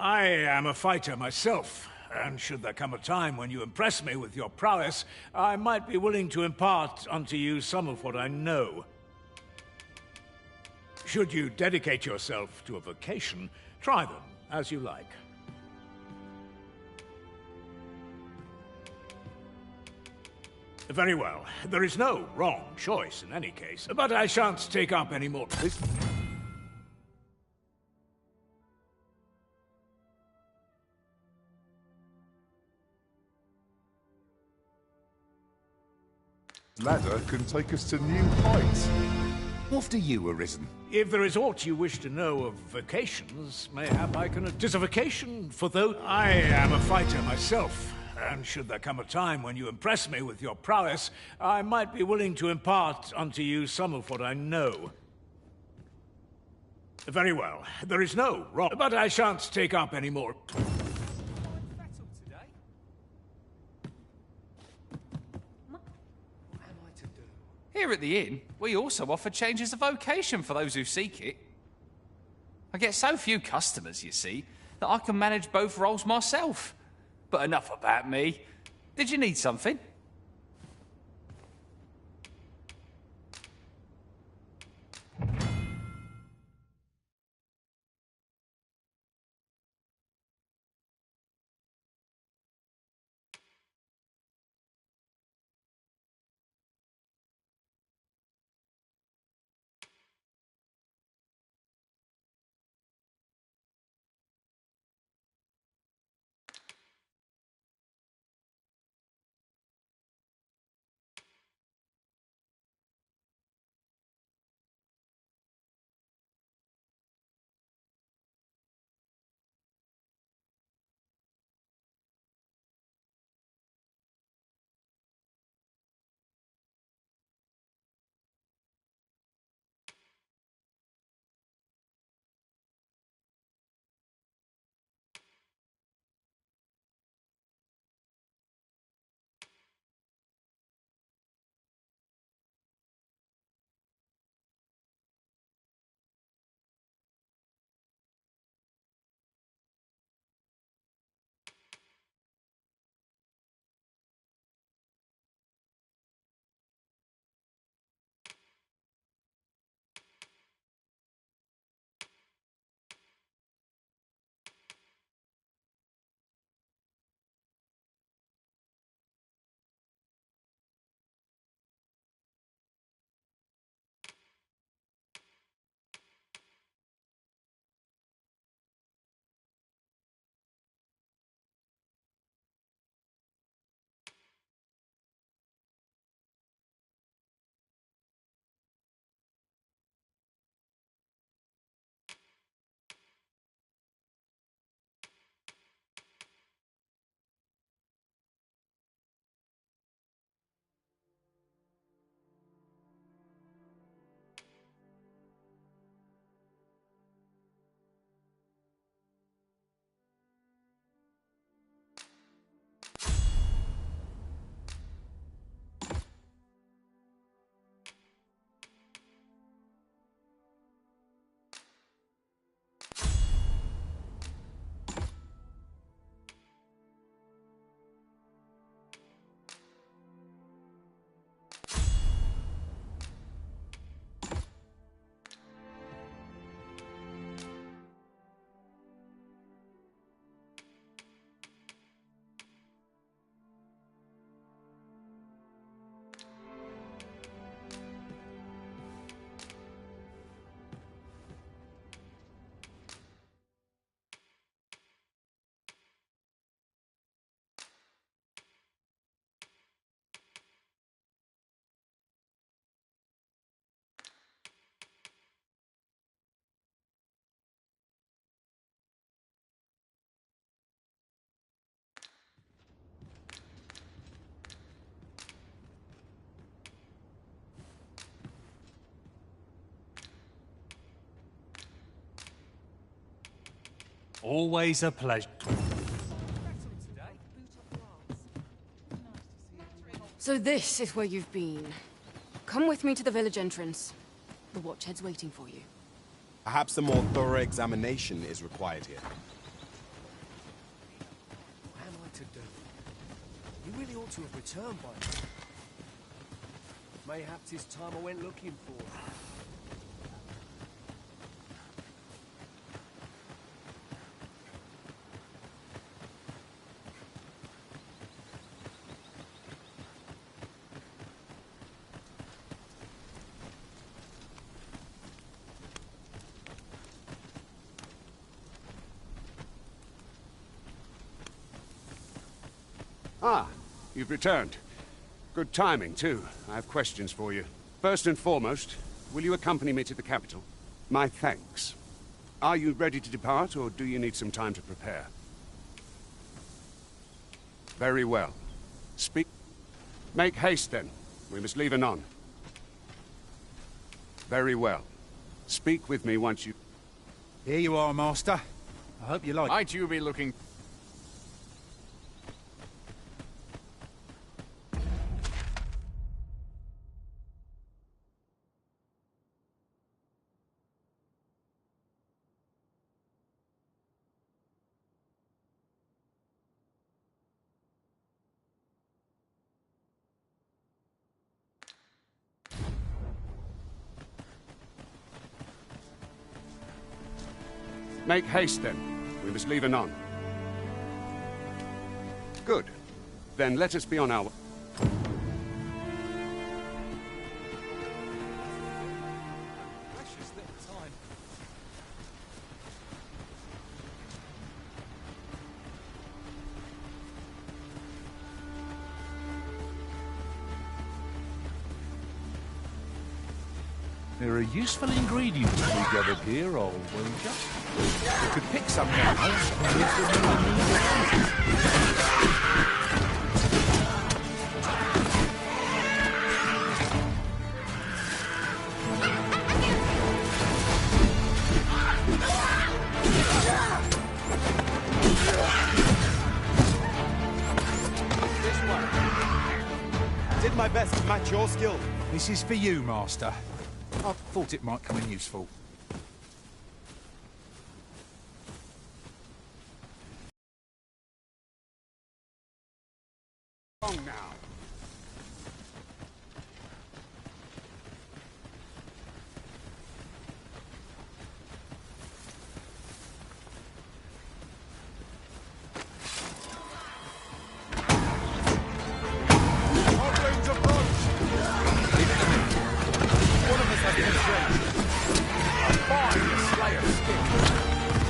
I am a fighter myself, and should there come a time when you impress me with your prowess, I might be willing to impart unto you some of what I know. Should you dedicate yourself to a vocation, try them as you like. Very well. There is no wrong choice in any case, but I shan't take up any more. Ladder can take us to new heights. After you, Arisen. If there is aught you wish to know of vocations, mayhap I can... 'Tis a vocation for those... I am a fighter myself, and should there come a time when you impress me with your prowess, I might be willing to impart unto you some of what I know. Very well. There is no wrong, but I shan't take up any more. Here at the inn, we also offer changes of vocation for those who seek it. I get so few customers, you see, that I can manage both roles myself. But enough about me. Did you need something? Always a pleasure. So this is where you've been. Come with me to the village entrance. The watchhead's waiting for you. Perhaps a more thorough examination is required here. to do. You really ought to have returned by now. Mayhaps it's time I went looking for her. Ah, you've returned. Good timing, too. I have questions for you. First and foremost, will you accompany me to the capital? My thanks. Are you ready to depart, or do you need some time to prepare? Very well. Speak. Make haste, then. We must leave anon. Very well. Speak with me once you... Here you are, Master. I hope you like it. Might you be looking... Make haste, then. We must leave anon. Good. Then let us be on our... Precious little time. There are useful ingredients we gathered here, old wager. We could pick some now and use them when we need it. Did my best to match your skill. This is for you, Master. I thought it might come in useful. On now.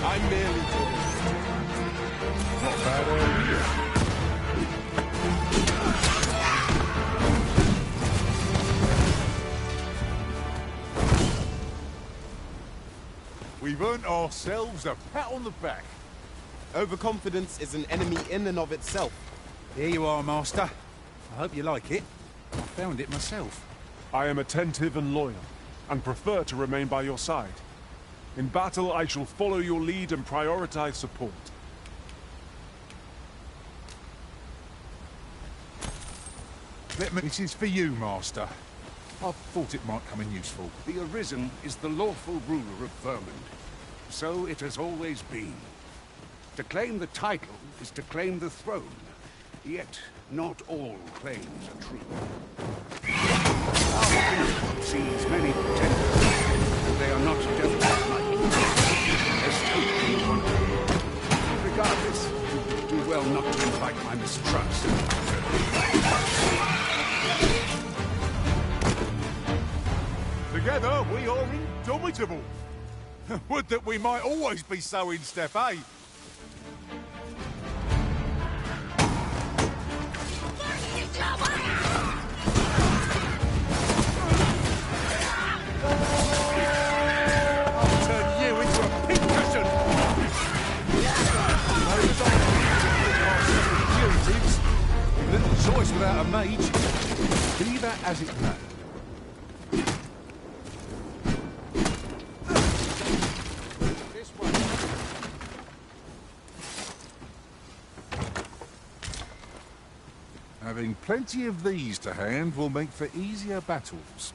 I'm merely Not bad idea. We've earned ourselves a pat on the back. Overconfidence is an enemy in and of itself. Here you are, Master. I hope you like it. I found it myself. I am attentive and loyal, and prefer to remain by your side. In battle, I shall follow your lead and prioritize support. This is for you, Master. I thought it might come in useful. The Arisen is the lawful ruler of Vermund. So it has always been. To claim the title is to claim the throne. Yet, not all claims are true. Our kingdom sees many pretenders. They are not just like regardless, you would do well not to invite my mistrust. Together, we are indomitable. Would that we might always be so in step, eh? I'll turn you into a pincushion! Little choice without a mage. Be that as it may. Having plenty of these to hand will make for easier battles.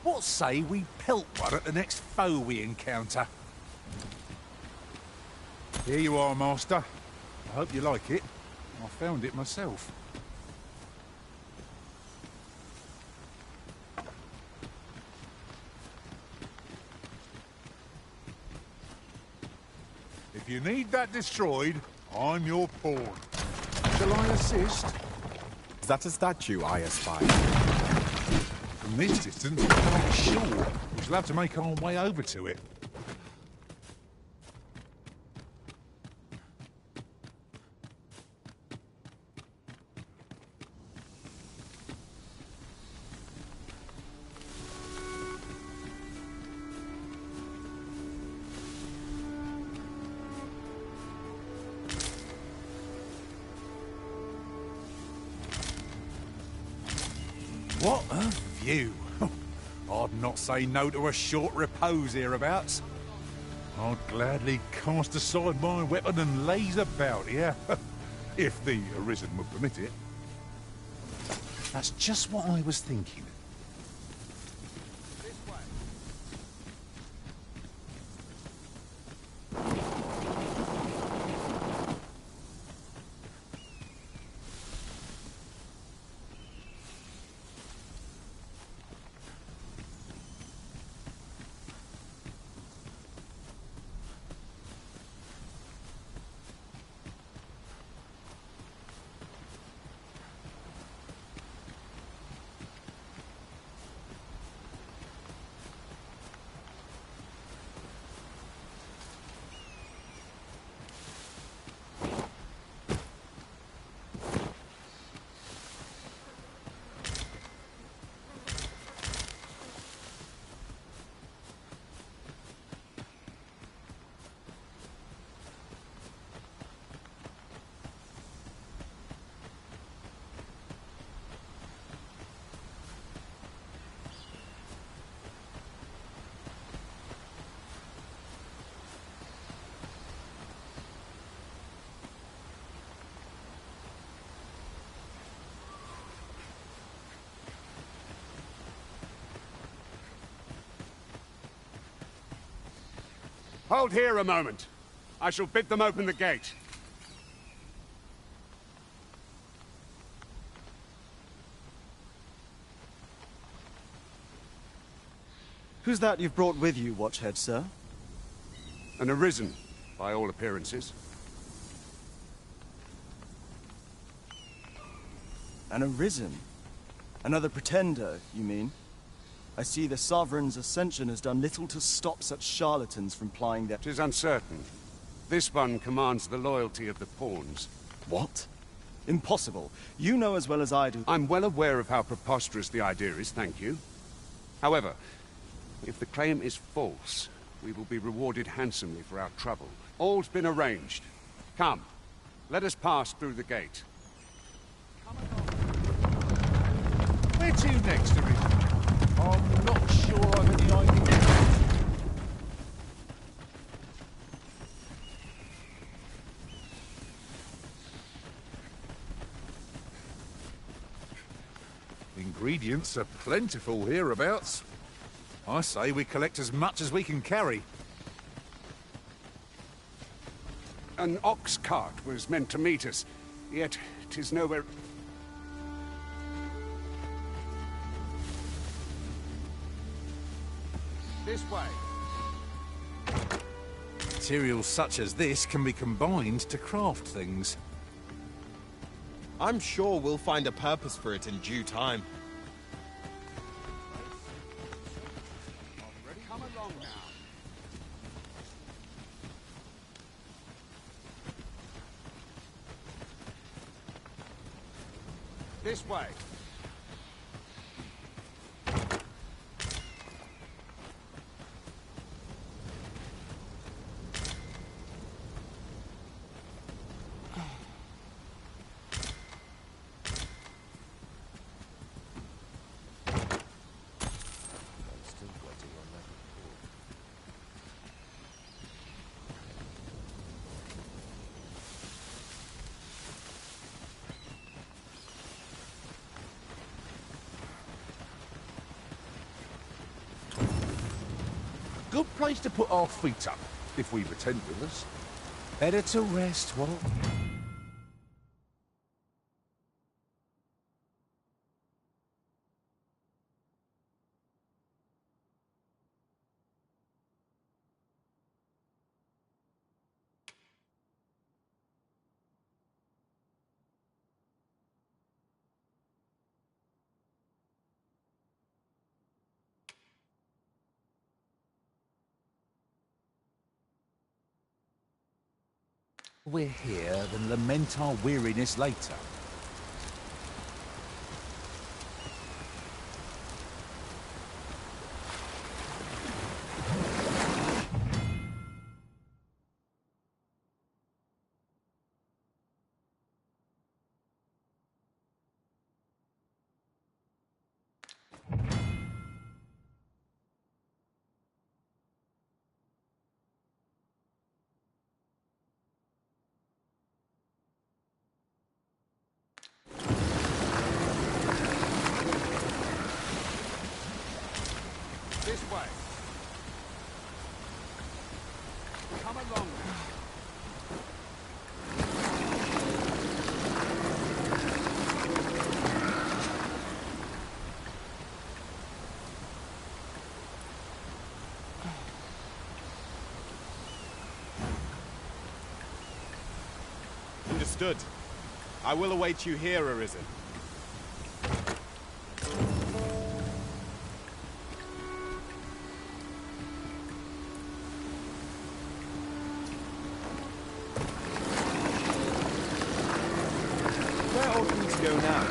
What say we pelt one at the next foe we encounter? Here you are, Master. I hope you like it. I found it myself. If you need that destroyed, I'm your pawn. Shall I assist? Is that a statue I espy? From this distance, I can't be sure. We shall have to make our way over to it. What a view! I'd not say no to a short repose hereabouts. I'd gladly cast aside my weapon and laze about here, if the Arisen would permit it. That's just what I was thinking. Hold here a moment. I shall bid them open the gate. Who's that you've brought with you, Watchhead, sir? An Arisen, by all appearances. An Arisen? Another pretender, you mean? I see the Sovereign's ascension has done little to stop such charlatans from plying their... 'Tis uncertain. This one commands the loyalty of the pawns. What? Impossible. You know as well as I do... I'm well aware of how preposterous the idea is, thank you. However, if the claim is false, we will be rewarded handsomely for our trouble. All's been arranged. Come, let us pass through the gate. Where to next, Arisen? I'm not sure I've any idea. Ingredients are plentiful hereabouts. I say we collect as much as we can carry. An ox cart was meant to meet us, yet 'tis nowhere... This way. Materials such as this can be combined to craft things. I'm sure we'll find a purpose for it in due time. Come along now. This way. Good place to put our feet up, if we pretend with us. Better to rest, what? we're here than lament our weariness later. This way. Come along now. Understood. I will await you here, Arisen. Where ought we to go now?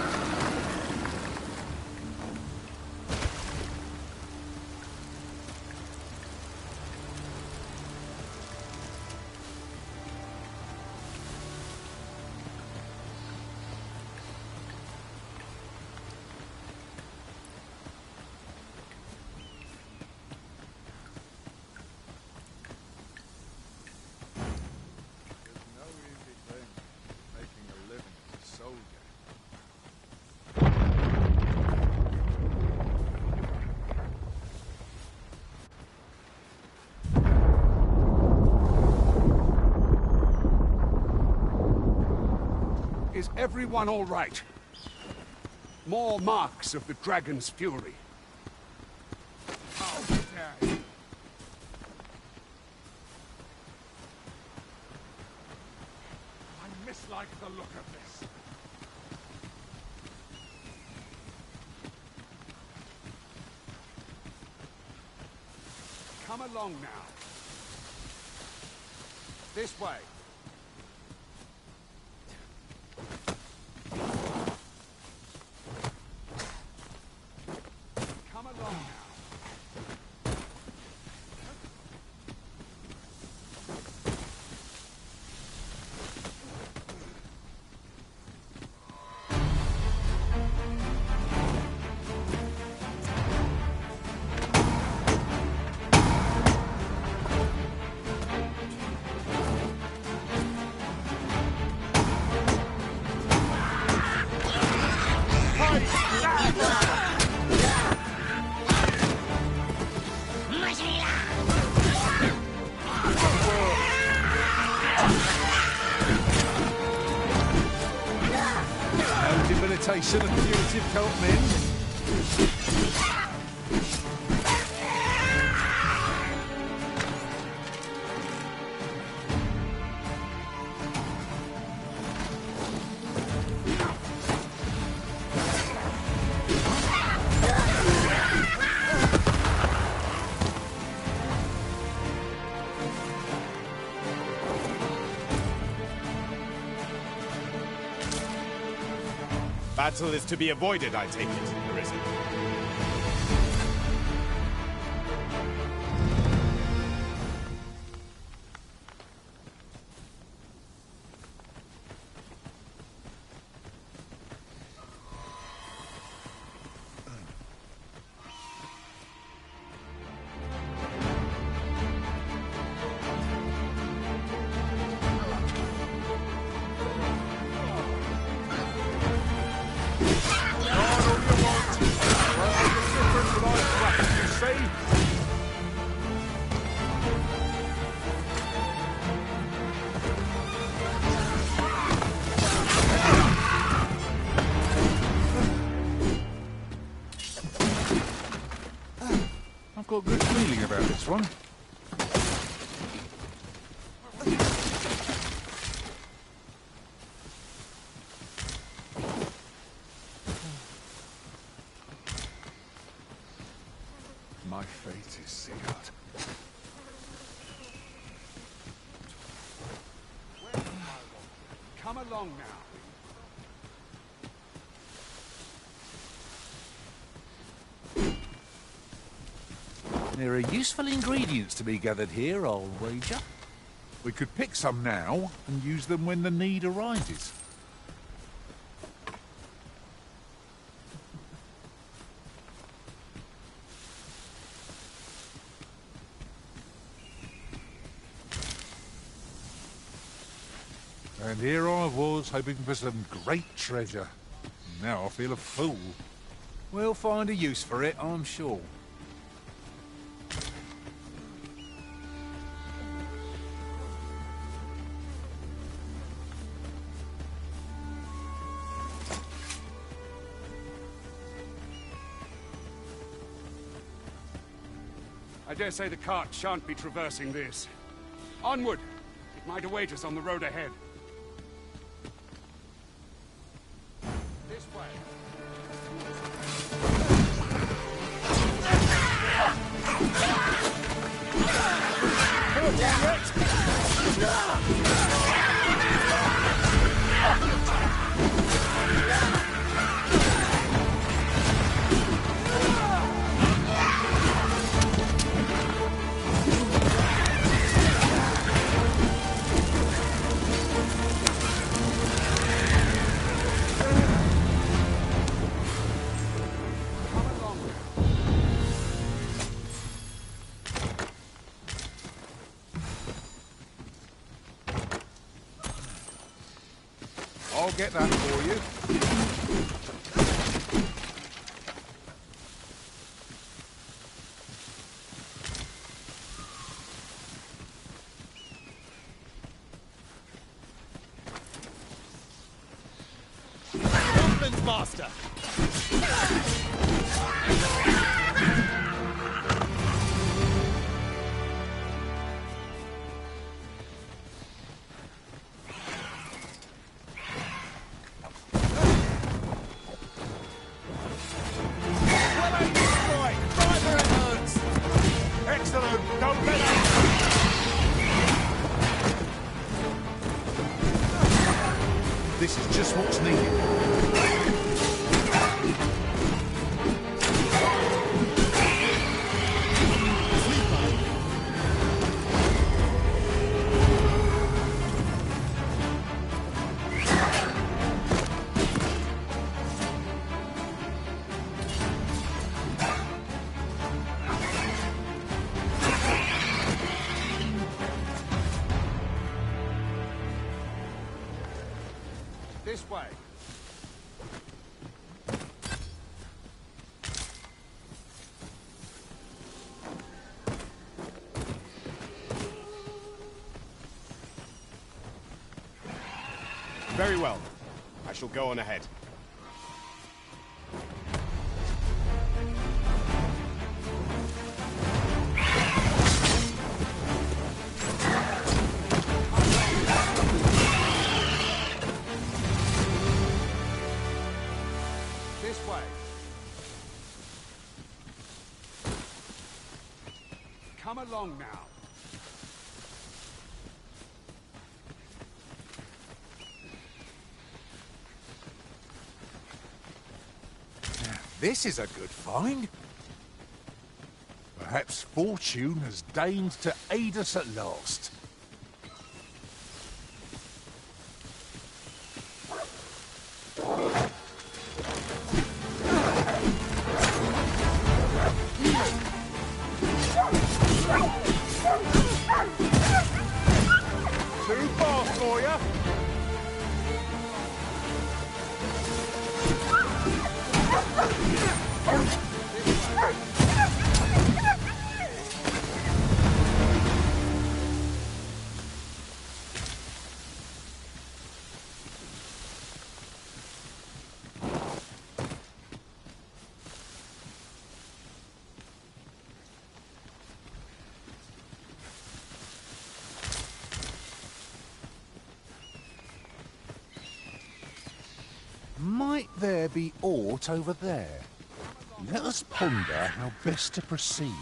Is everyone all right? More marks of the dragon's fury. How dare you! I mislike the look of this. Come along now. This way. Come along now. No debilitation of punitive cult men. Battle is to be avoided, I take it, Arisen. I've got a good feeling about this one. My fate is sealed. along now. There are useful ingredients to be gathered here, I'll wager. We could pick some now and use them when the need arises. And here I was, hoping for some great treasure. Now I feel a fool. We'll find a use for it, I'm sure. I dare say the cart shan't be traversing this. Onward! It might await us on the road ahead. This way. I'll get that for you. Movement, Master! This is just what's needed. This way. Very well. I shall go on ahead. This way. Come along now. This is a good find. Perhaps fortune has deigned to aid us at last. Too fast for you. Might there be aught over there? Let us ponder how best to proceed. Move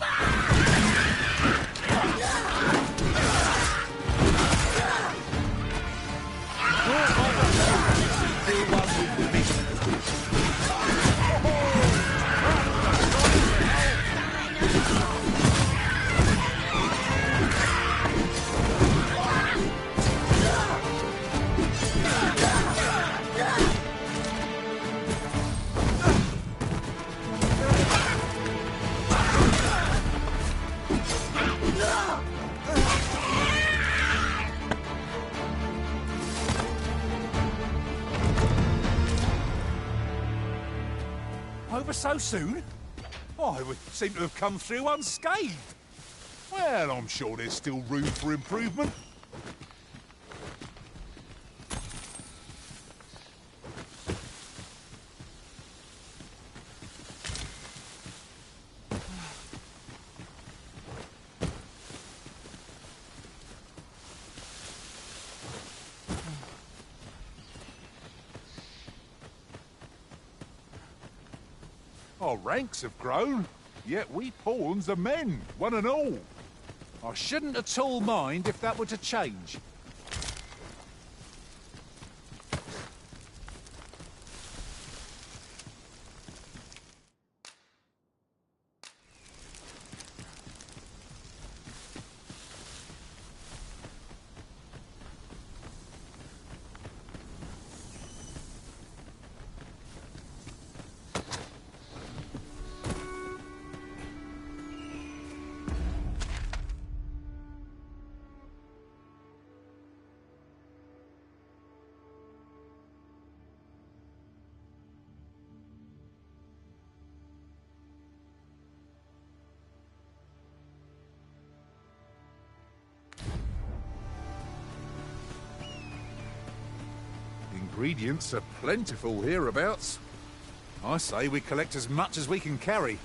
on the over so soon? Why, we seem to have come through unscathed. Well, I'm sure there's still room for improvement. Our ranks have grown, yet we pawns are men, one and all. I shouldn't at all mind if that were to change. Ingredients are plentiful hereabouts. I say we collect as much as we can carry.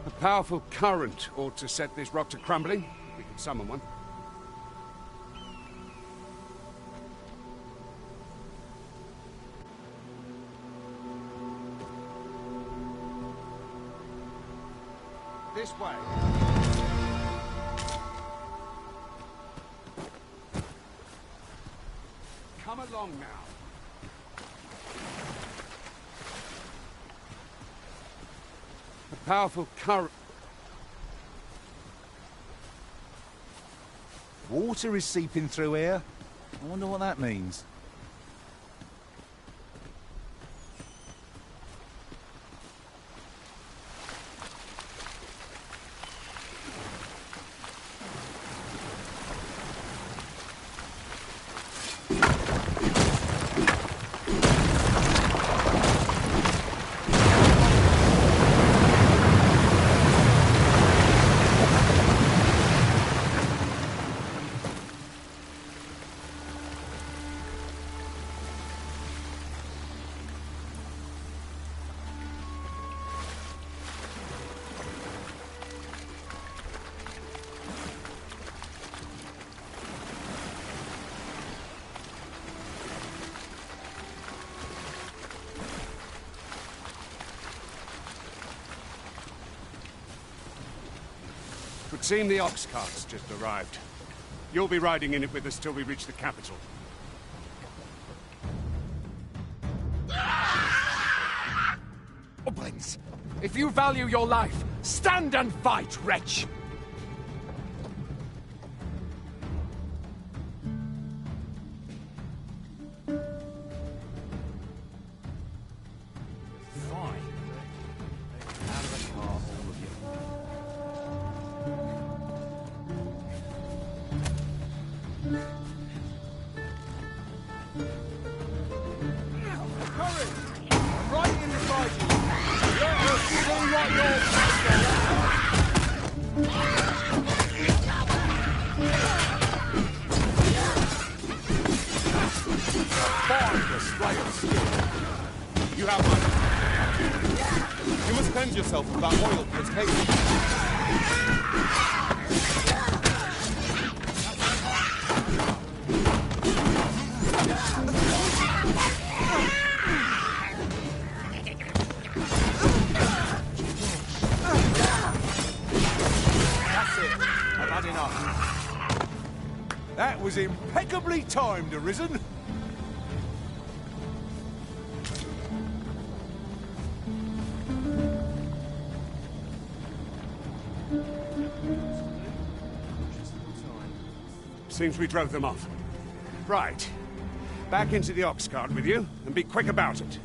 A powerful current ought to set this rock to crumbling. We could summon one. This way. Come along now. A powerful current. Water is seeping through here. I wonder what that means. Would seem the ox cart's just arrived. You'll be riding in it with us till we reach the capital. Goblins! If you value your life, stand and fight, wretch! You must cleanse yourself of that oil for its case. That's it. I've had enough. That was impeccably timed, Arisen. Seems we drove them off. Right. Back into the ox cart with you, and be quick about it.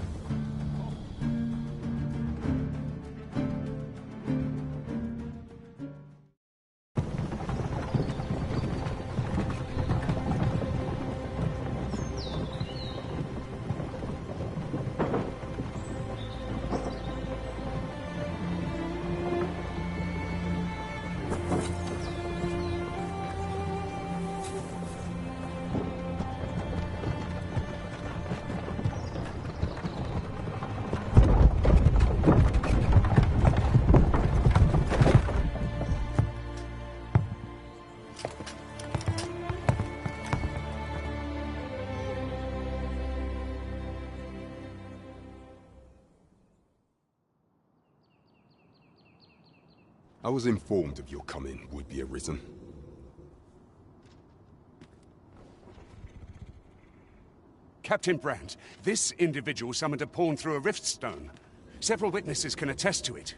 I was informed of your coming, would-be Arisen. Captain Brandt, this individual summoned a pawn through a rift stone. Several witnesses can attest to it.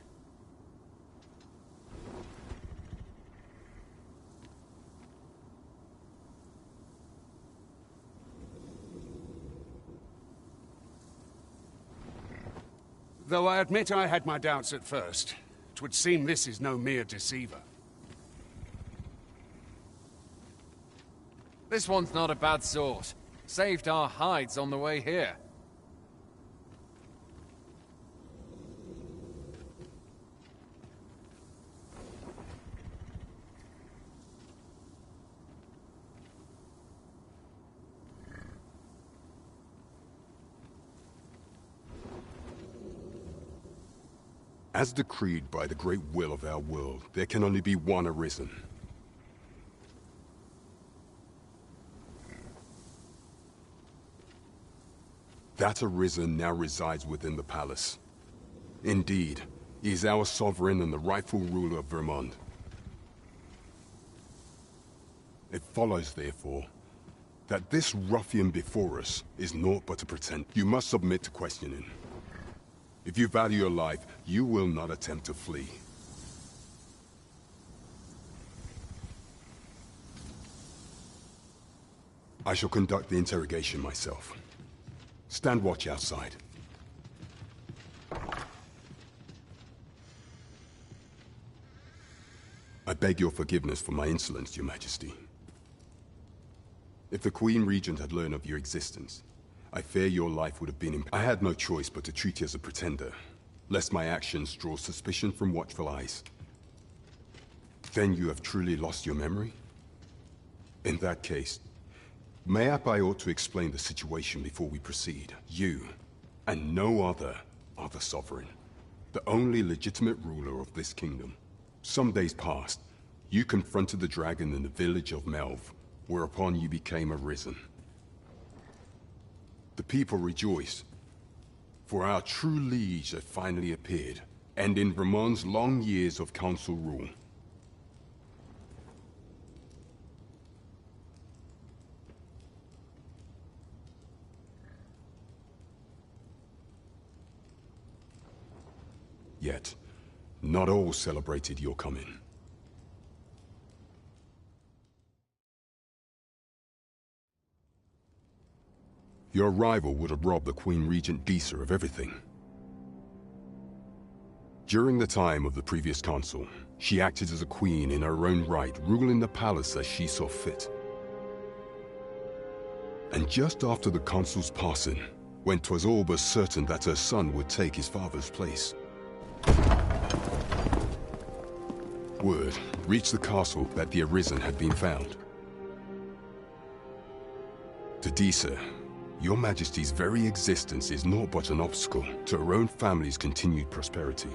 Though I admit I had my doubts at first. 'Twould seem this is no mere deceiver. This one's not a bad sort. Saved our hides on the way here. As decreed by the great will of our world, there can only be one Arisen. That Arisen now resides within the palace. Indeed, he is our sovereign and the rightful ruler of Vermont. It follows, therefore, that this ruffian before us is naught but a pretend. You must submit to questioning. If you value your life, you will not attempt to flee. I shall conduct the interrogation myself. Stand watch outside. I beg your forgiveness for my insolence, Your Majesty. If the Queen Regent had learned of your existence, I fear your life would have been I had no choice but to treat you as a pretender, lest my actions draw suspicion from watchful eyes. Then you have truly lost your memory? In that case, mayhap I ought to explain the situation before we proceed. You, and no other, are the sovereign, the only legitimate ruler of this kingdom. Some days past, you confronted the dragon in the village of Melv, whereupon you became Arisen. The people rejoice, for our true liege had finally appeared, and in Vermont's long years of council rule. Yet, not all celebrated your coming. Your arrival would have robbed the Queen Regent Disa of everything. During the time of the previous consul, she acted as a queen in her own right, ruling the palace as she saw fit. And just after the consul's passing, when 'twas all but certain that her son would take his father's place, word reached the castle that the Arisen had been found. To Disa, your Majesty's very existence is naught but an obstacle to her own family's continued prosperity.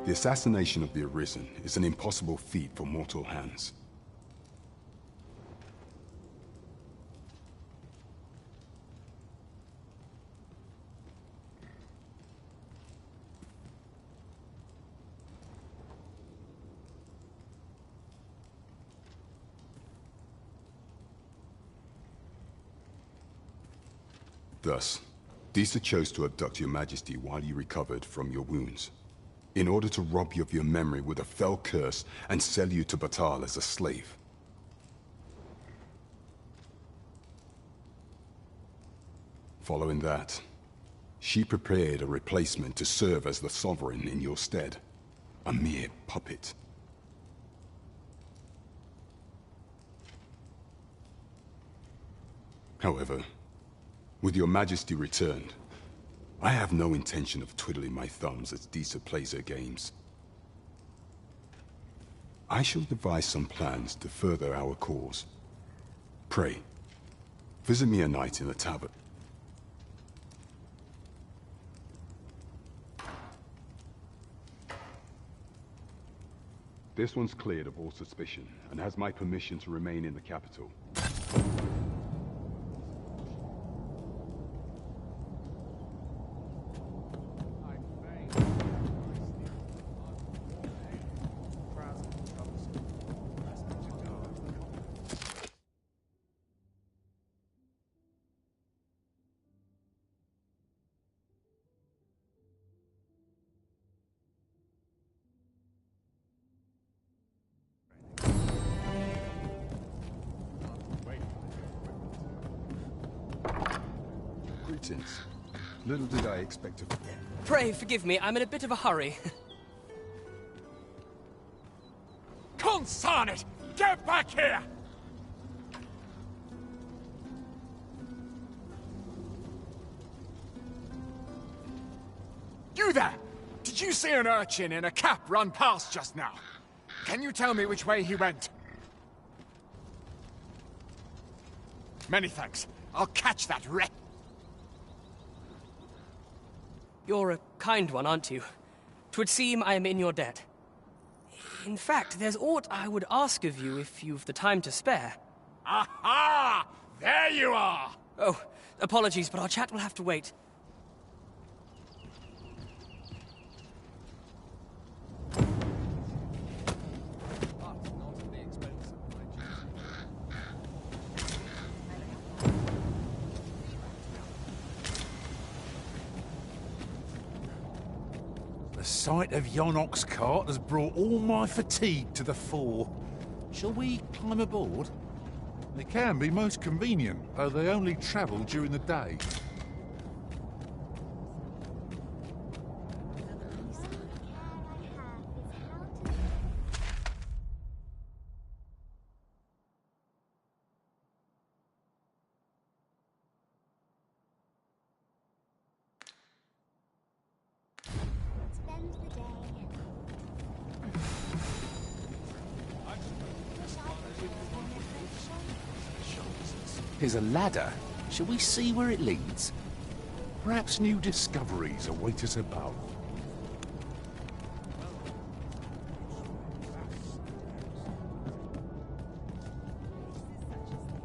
The assassination of the Arisen is an impossible feat for mortal hands. Thus, Disa chose to abduct your Majesty while you recovered from your wounds, in order to rob you of your memory with a fell curse and sell you to Batal as a slave. Following that, she prepared a replacement to serve as the sovereign in your stead, a mere puppet. However, with your Majesty returned, I have no intention of twiddling my thumbs as Disa plays her games. I shall devise some plans to further our cause. Pray, visit me a night in the tavern. This one's cleared of all suspicion and has my permission to remain in the capital. Greetings. Little did I expect to... Pray forgive me, I'm in a bit of a hurry. Consign it! Get back here! You there! Did you see an urchin in a cap run past just now? Can you tell me which way he went? Many thanks. I'll catch that wreck. You're a kind one, aren't you? 'Twould seem I am in your debt. In fact, there's aught I would ask of you if you've the time to spare. Aha! There you are! Oh, apologies, but our chat will have to wait. The sight of yon ox cart has brought all my fatigue to the fore. Shall we climb aboard? They can be most convenient, though they only travel during the day. Here's a ladder. Shall we see where it leads? Perhaps new discoveries await us above.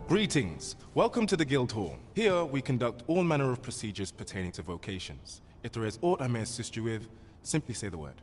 Greetings. Welcome to the Guild Hall. Here we conduct all manner of procedures pertaining to vocations. If there is aught I may assist you with, simply say the word.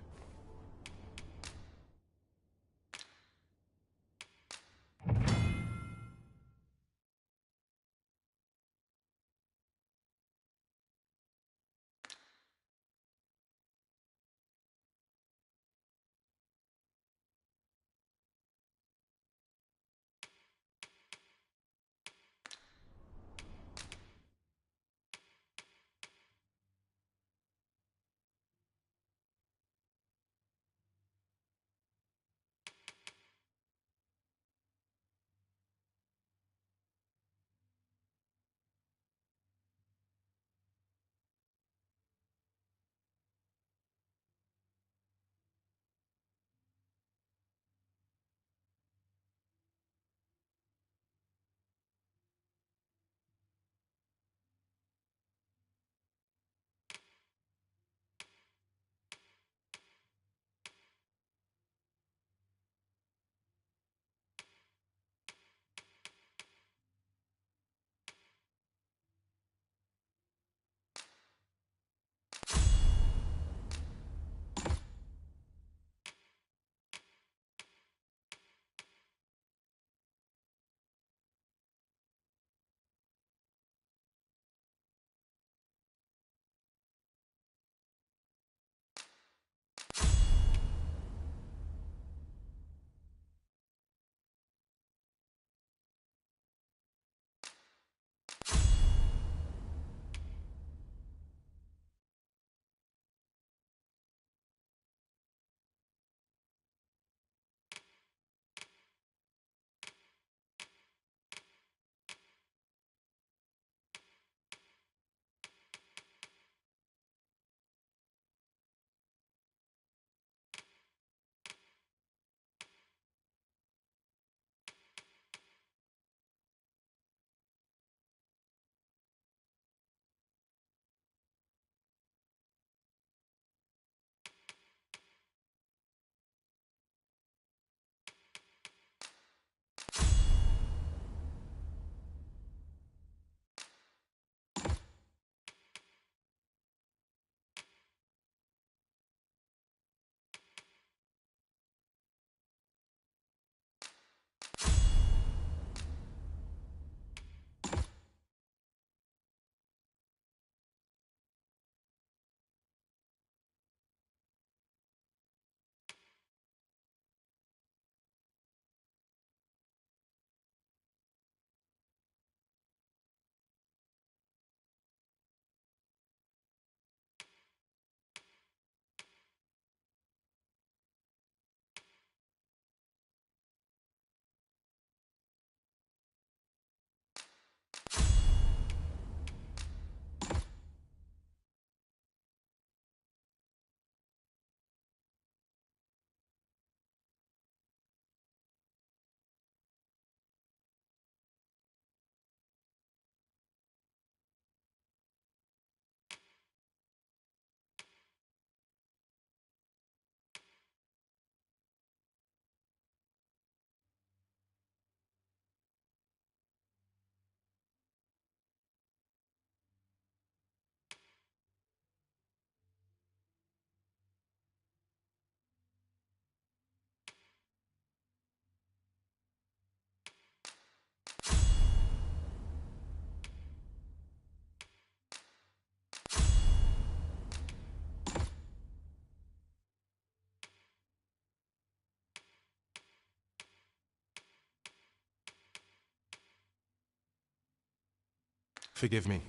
Forgive me,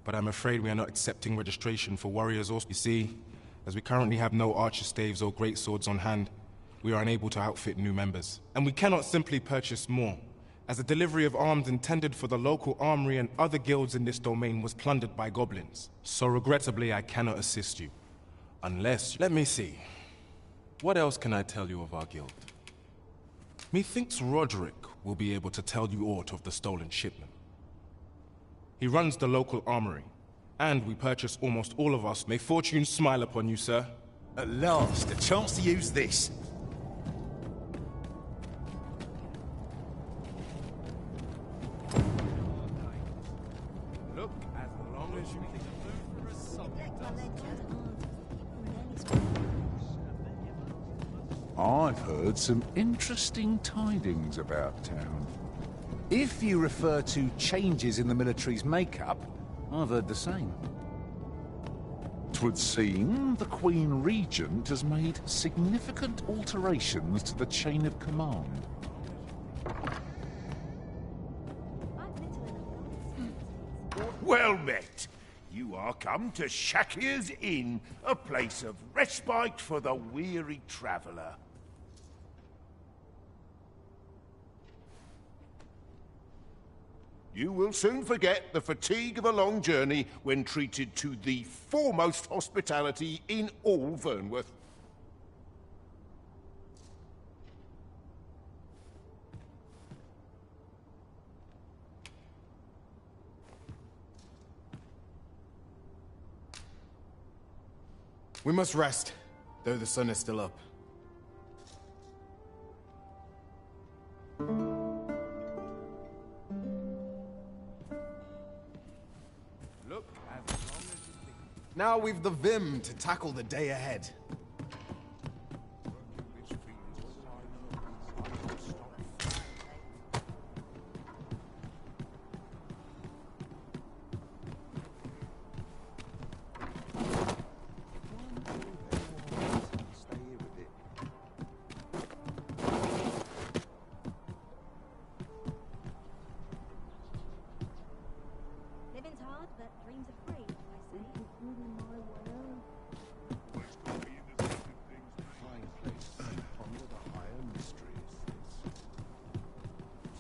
but I'm afraid we are not accepting registration for warriors or... You see, as we currently have no archer staves or great swords on hand, we are unable to outfit new members. And we cannot simply purchase more, as the delivery of arms intended for the local armory and other guilds in this domain was plundered by goblins. So regrettably, I cannot assist you. Unless... Let me see. What else can I tell you of our guild? Methinks Roderick will be able to tell you aught of the stolen shipment. He runs the local armory, and we purchase almost all of us. May fortune smile upon you, sir. At last, a chance to use this. Look, as long as you can move for a subject. I've heard some interesting tidings about town. If you refer to changes in the military's makeup, I've heard the same. 'Twould seem the Queen Regent has made significant alterations to the chain of command. Well met. You are come to Shakir's Inn, a place of respite for the weary traveller. You will soon forget the fatigue of a long journey when treated to the foremost hospitality in all Vernworth. We must rest, though the sun is still up. Look, as long as you think. Now we've the vim to tackle the day ahead. Living's hard, but dreams are free, I say. Including my world.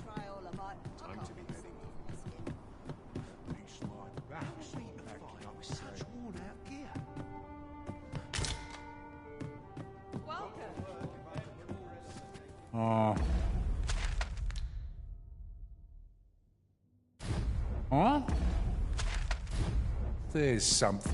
Try all of my... Time to be heading home. Least my back seat backing up with such worn out gear. Oh. Huh? There's something.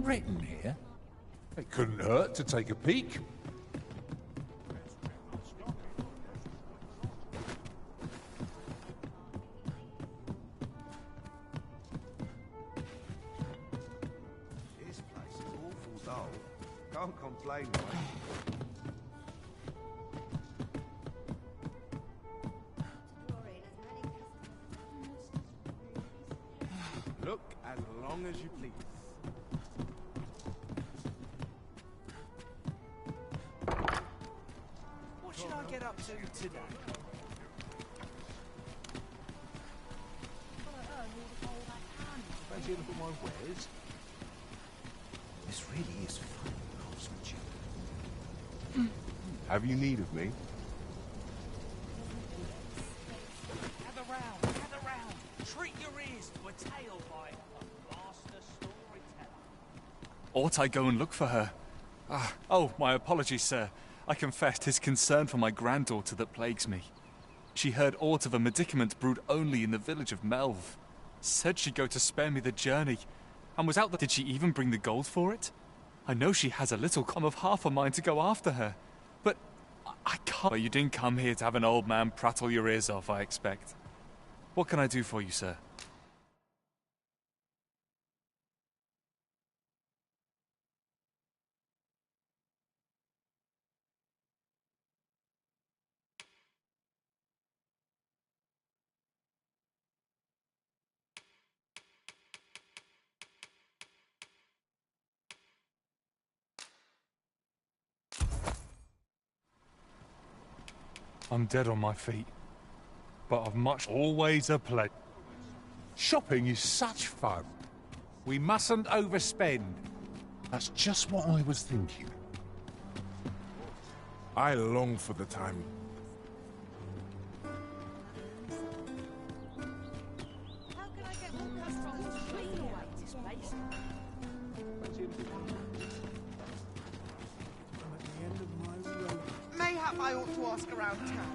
Written here? It couldn't hurt to take a peek. Look as long as you please. What should I get up to today? Fancy a look at my wares? This really is fun, craftsmanship. Have you need of me? Gather round, gather round. Treat your ears to a tale by a master storyteller. Ought I go and look for her? Oh, my apologies, sir. I confess 'tis concern for my granddaughter that plagues me. She heard aught of a medicament brewed only in the village of Melv. Said she'd go to spare me the journey, and was out there. Did she even bring the gold for it? I know she has a little come of half a mind to go after her, but I can't. But you didn't come here to have an old man prattle your ears off, I expect. What can I do for you, sir? I'm dead on my feet, but I've much always a pleasure. Shopping is such fun. We mustn't overspend. That's just what I was thinking. I long for the time. Mayhap I ought to ask around town.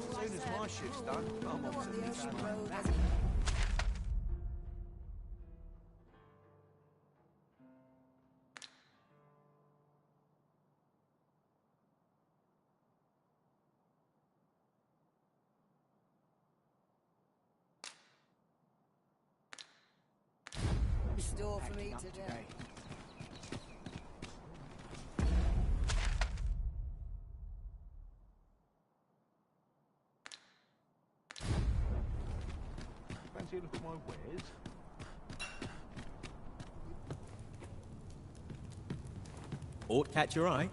As soon as my shift's done, I'm off to the ocean road. Store for me today. Fancy a look at my wares? Ought catch your eye.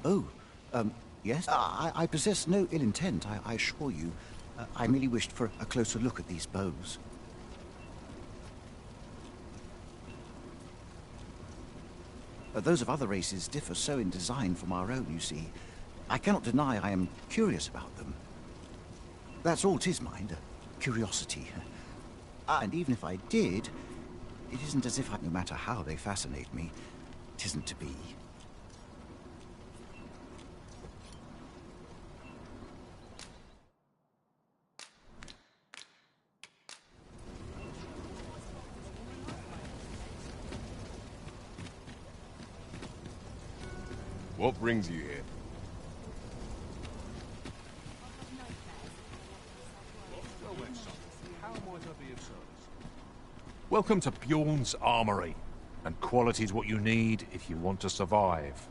Oh, yes? I possess no ill intent, I assure you. I merely wished for a closer look at these bows. Those of other races differ so in design from our own, you see. I cannot deny I am curious about them. That's all 'tis, mind, curiosity. And even if I did, it isn't as if no matter how they fascinate me, it isn't to be. What brings you here? How might I be of service? Welcome to Bjorn's Armory. And quality's what you need if you want to survive.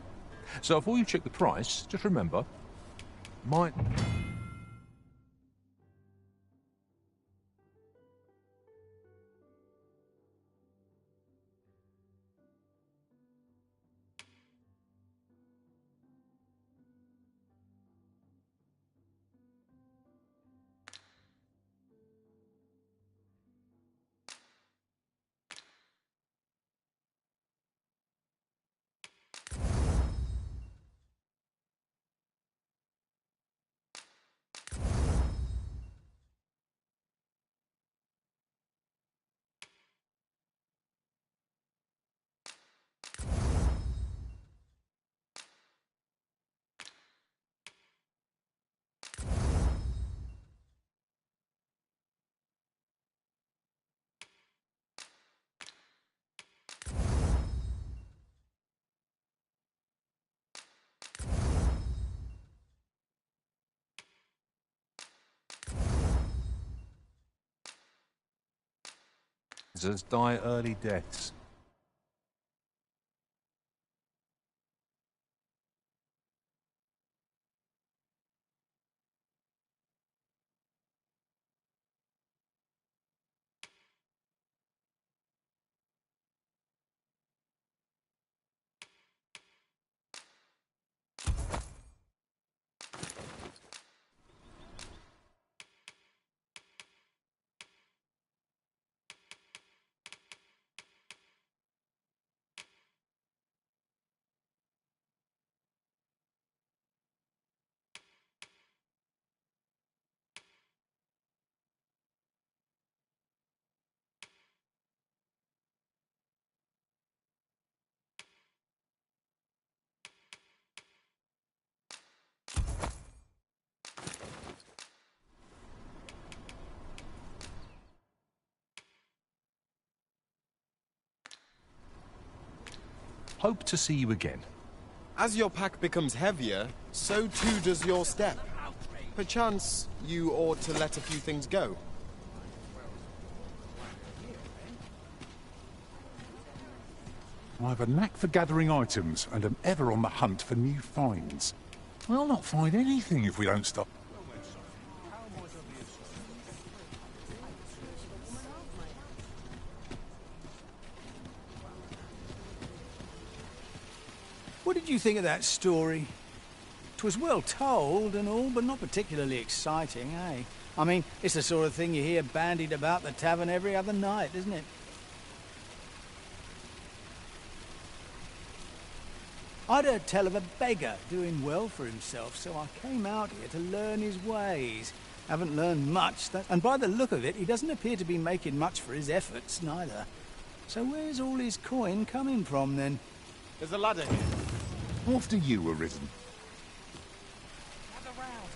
So before you check the price, just remember, might... advisors die early deaths. Hope to see you again. As your pack becomes heavier, so too does your step. Perchance, you ought to let a few things go. I have a knack for gathering items and am ever on the hunt for new finds. We'll not find anything if we don't stop. What did you think of that story? 'Twas well told and all, but not particularly exciting, eh? I mean, it's the sort of thing you hear bandied about the tavern every other night, isn't it? I'd heard tell of a beggar doing well for himself, so I came out here to learn his ways. Haven't learned much, and by the look of it, he doesn't appear to be making much for his efforts, neither. So where's all his coin coming from, then? There's a ladder here. After you, Arisen. Gather round.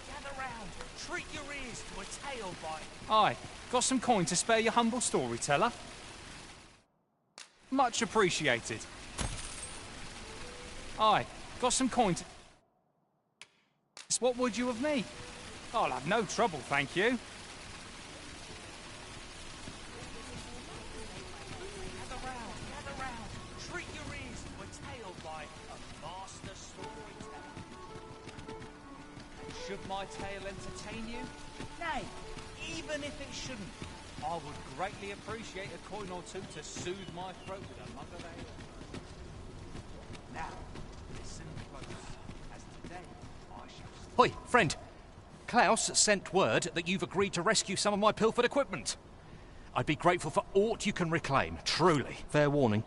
Treat your ears to a tail bite. Aye, got some coin to spare your humble storyteller? Much appreciated. Aye, got some coin to... What would you of me? I'll have no trouble, thank you. Gather round. Treat your ears to a tale by a master storyteller. Should my tale entertain you? Nay, even if it shouldn't, I would greatly appreciate a coin or two to soothe my throat with a mug of ale. Now, listen close, as today I shall... Hoi, friend. Klaus sent word that you've agreed to rescue some of my pilfered equipment. I'd be grateful for aught you can reclaim, truly. Fair warning.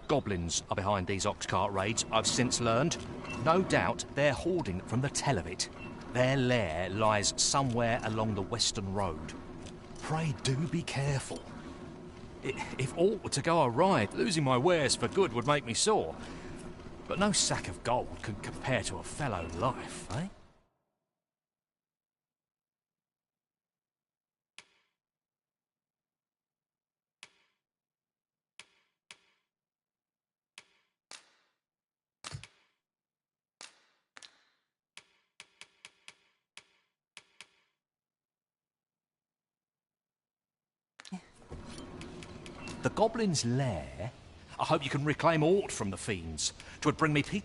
Goblins are behind these ox cart raids, I've since learned. No doubt they're hoarding from the tell of it. Their lair lies somewhere along the western road. Pray do be careful. If aught were to go awry, losing my wares for good would make me sore. But no sack of gold can compare to a fellow life, eh? The Goblin's lair? I hope you can reclaim aught from the fiends. 'Twould bring me peace.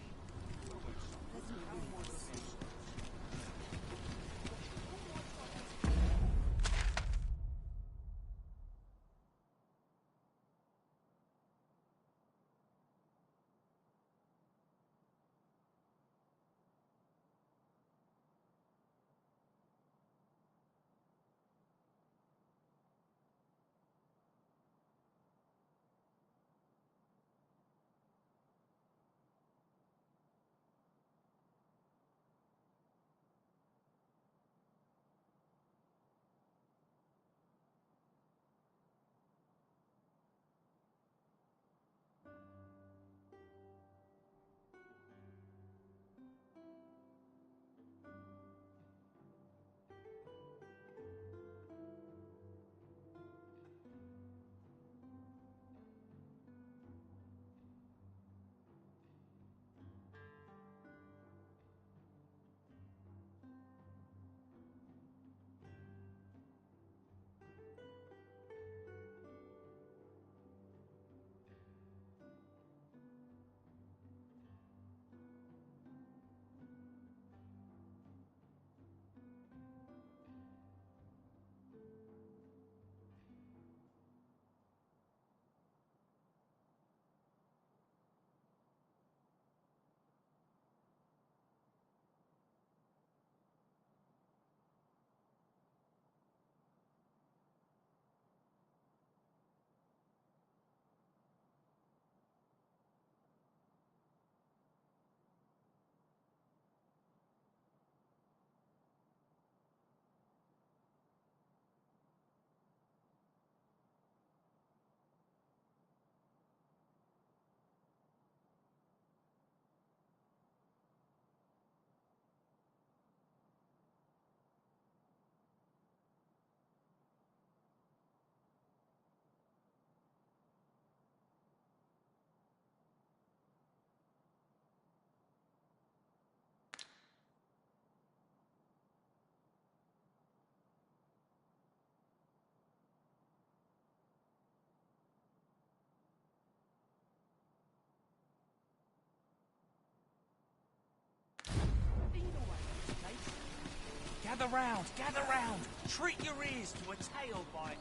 Gather round, gather round. Treat your ears to a tale by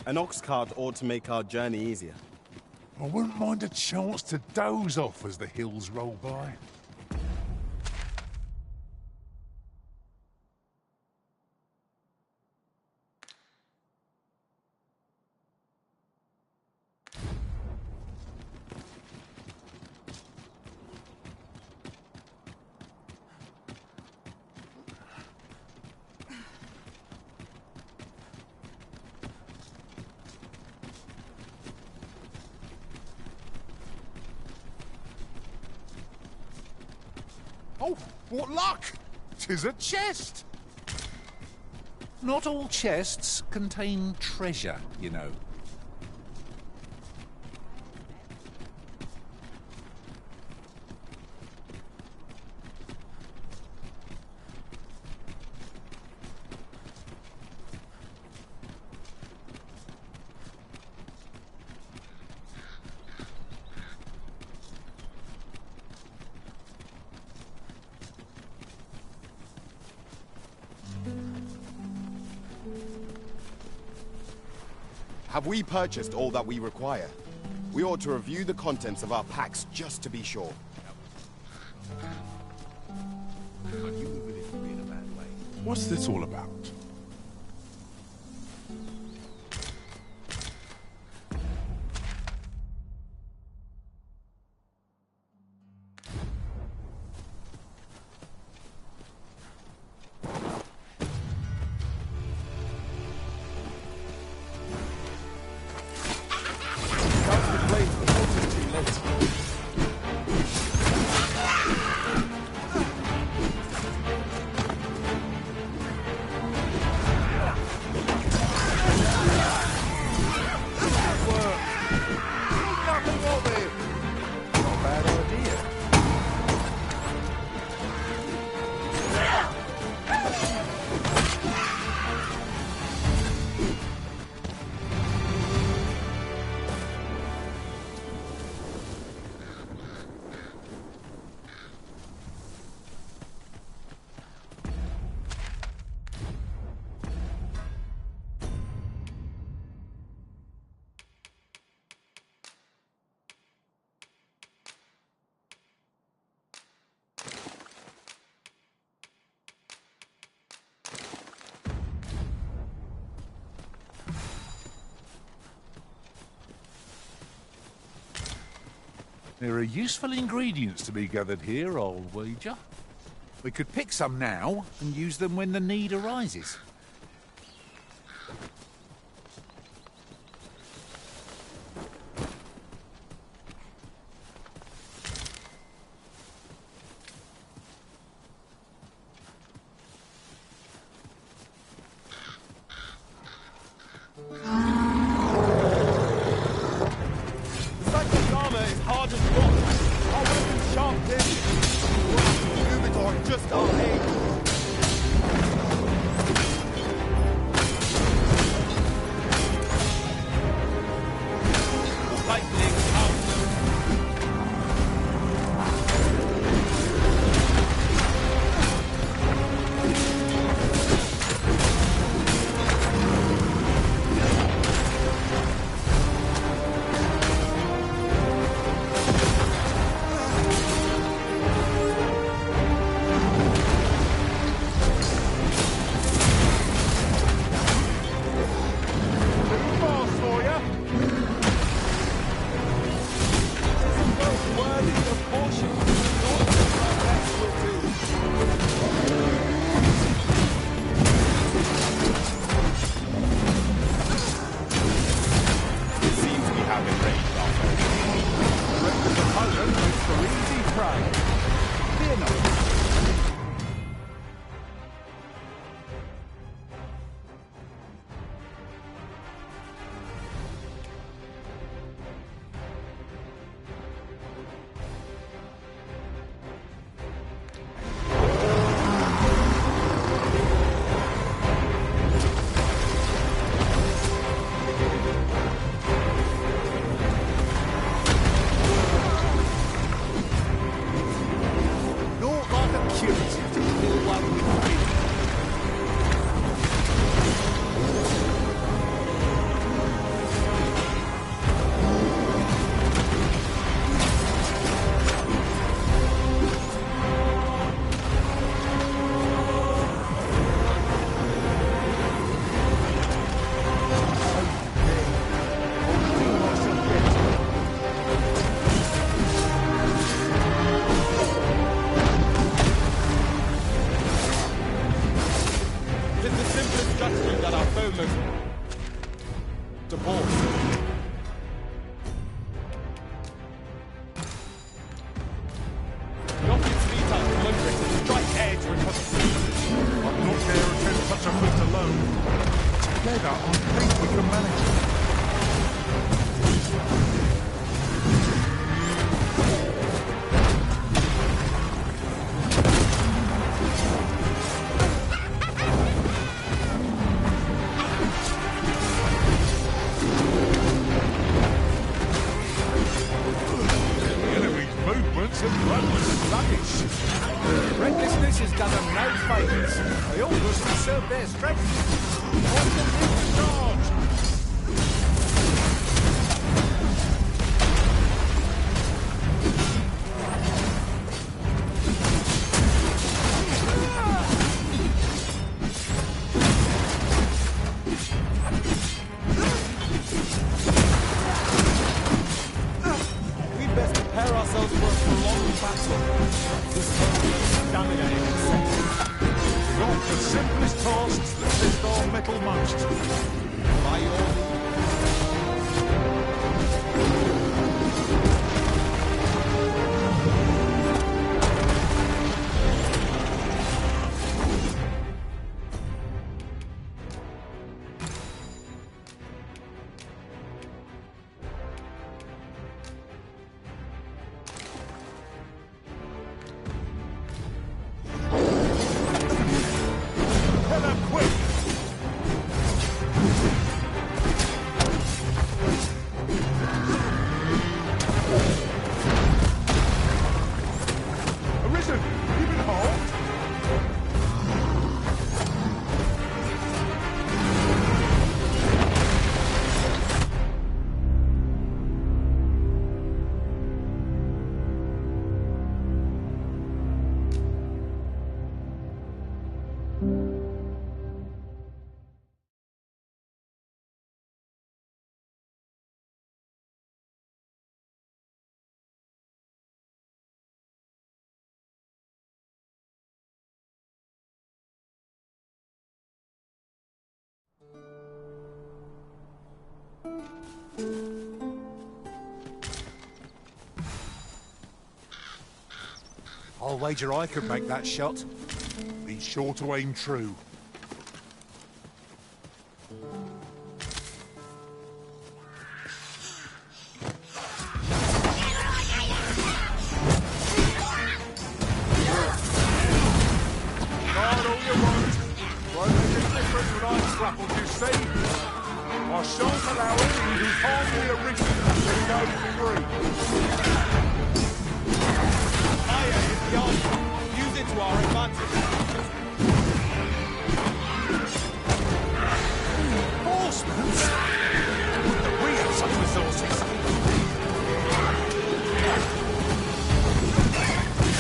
An ox cart ought to make our journey easier. I wouldn't mind a chance to doze off as the hills roll by. Oh, what luck! 'Tis a chest! Not all chests contain treasure, you know. Have we purchased all that we require? We ought to review the contents of our packs just to be sure. What's this all about? There are useful ingredients to be gathered here, I'll wager. We could pick some now and use them when the need arises. Just our aim. sluggish. Recklessness has done them no favours. They all must conserve their strength. What's the need to charge? We'd best prepare ourselves for a prolonged battle. This is stamina in excess. Not the simplest tasks that test our metal most. By your I'll wager I could make that shot. Be sure to aim true. Not all you want. Won't make a difference when I'm grappled, you see. I shan't allow anyone who's hardly arisen to go free. fire is beyond. Use it to our advantage. Horsemen? Would that we had such resources?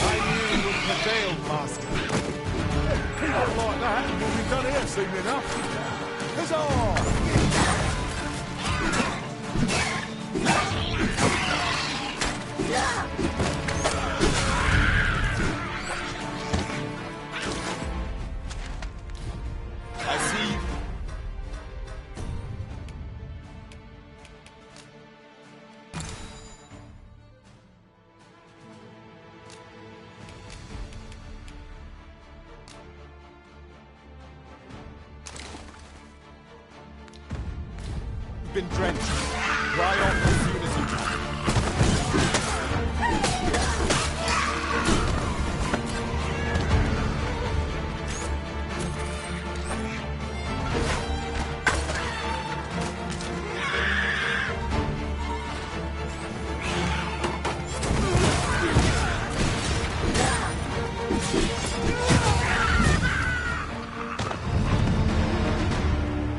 I knew you would prevail, Master. People like that, what we've done here soon enough. Huzzah! I see. Been drenched. Dry off as soon as you can.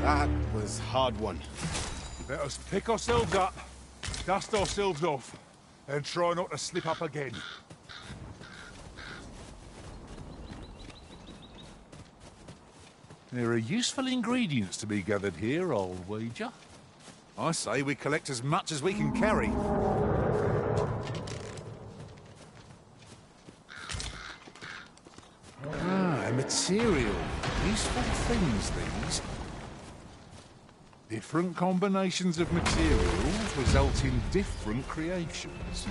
That was hard won. Let us pick ourselves up, dust ourselves off, and try not to slip up again. There are useful ingredients to be gathered here, I'll wager. I say we collect as much as we can carry. Ah, material. Useful things, these. Different combinations of materials result in different creations.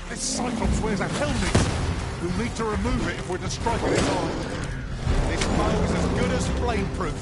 This Cyclops wears a helmet! We'll need to remove it if we're to strike it hard. This bow is as good as flameproof.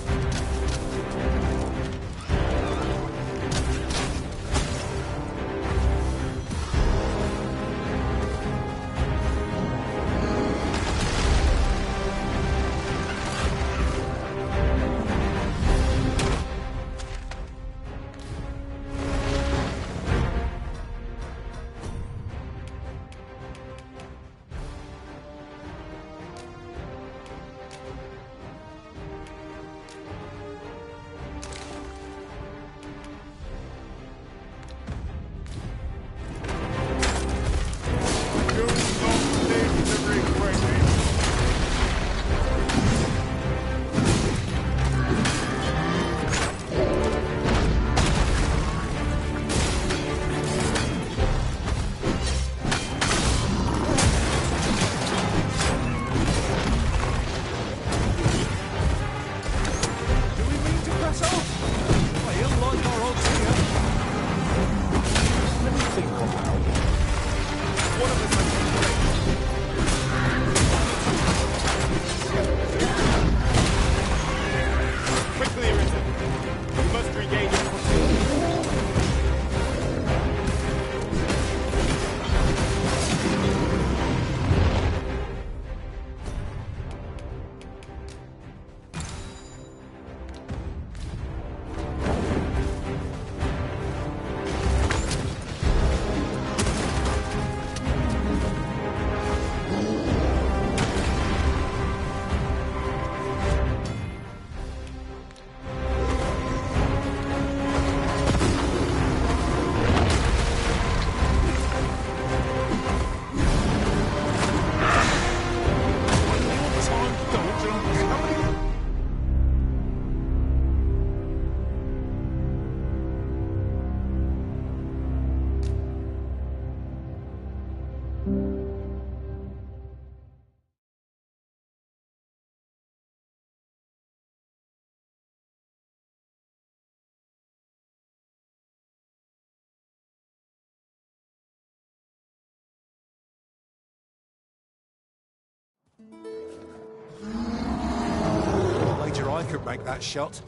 Wager I could make that shot.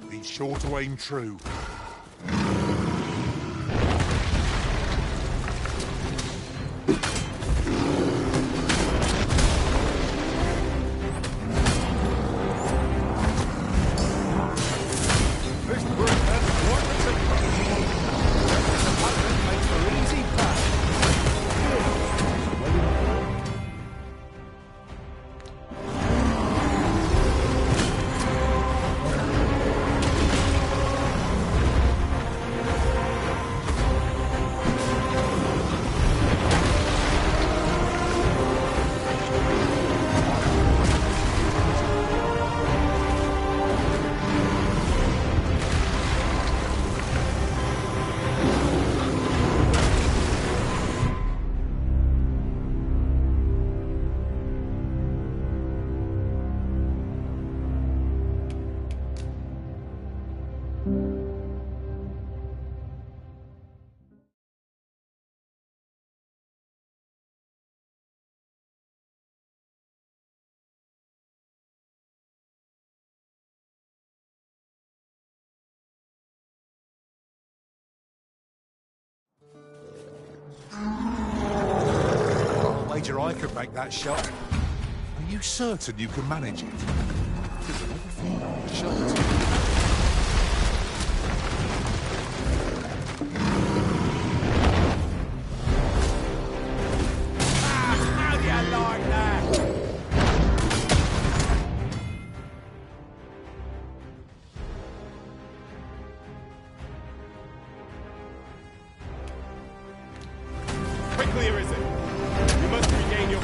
Be sure to aim true. Wager I could make that shot. Are you certain you can manage it? There's another thing on the shot. Quickly, Arisen! You must regain your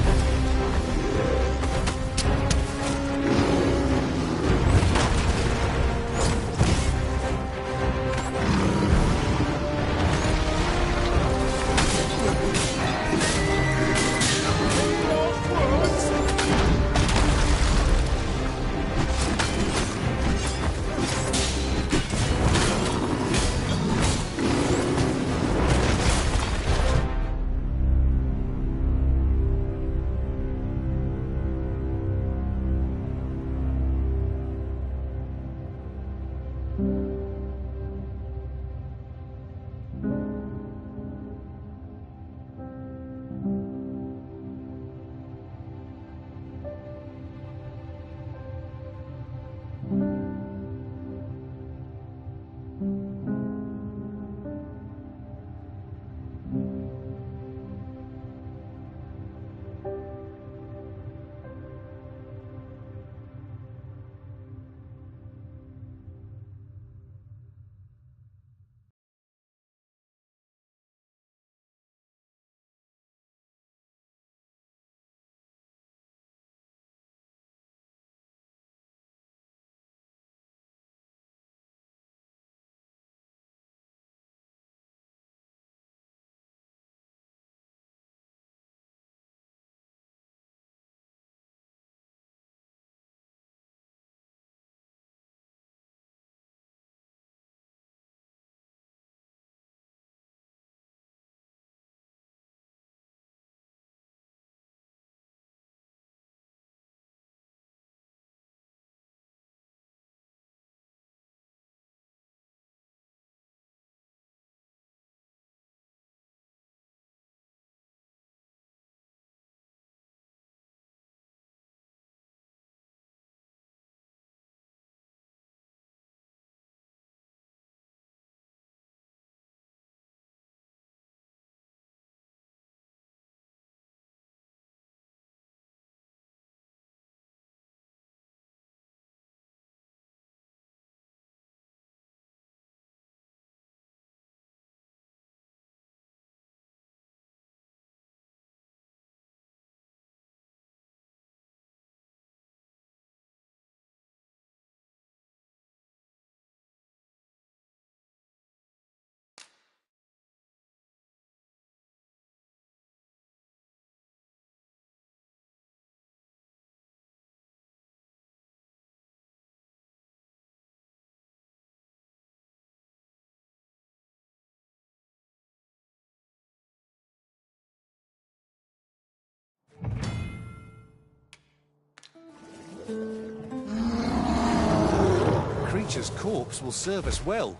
creature's corpse will serve us well.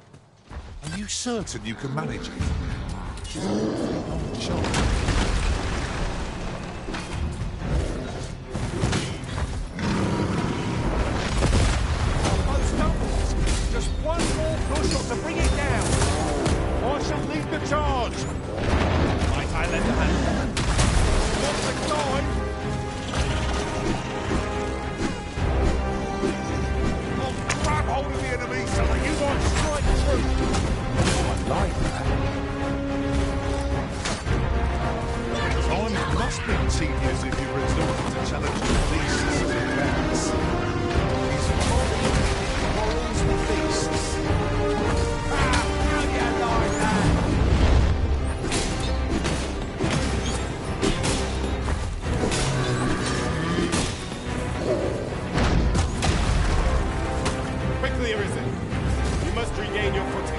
Are you certain you can manage it? She's an awfully long shot. Just one more push up to bring it down. I shall lead the charge. Right, I lend a hand. What's the time? I'll grab hold of the enemy so that you might strike through. I like that. Time must be tedious if you resort to challenging beasts and bats. He's quarrels with beasts. How do you like that? Quickly, Arisen. You must regain your footing.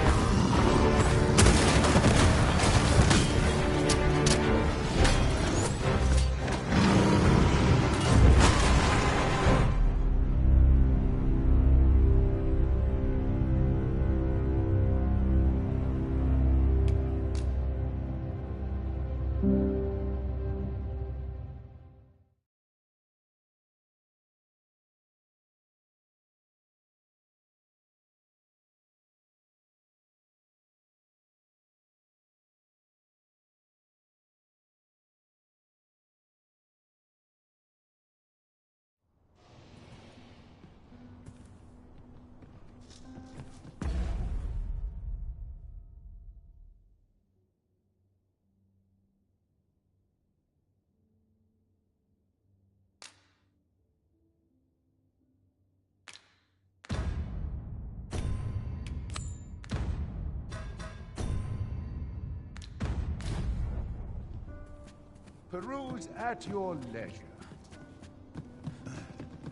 Peruse at your leisure.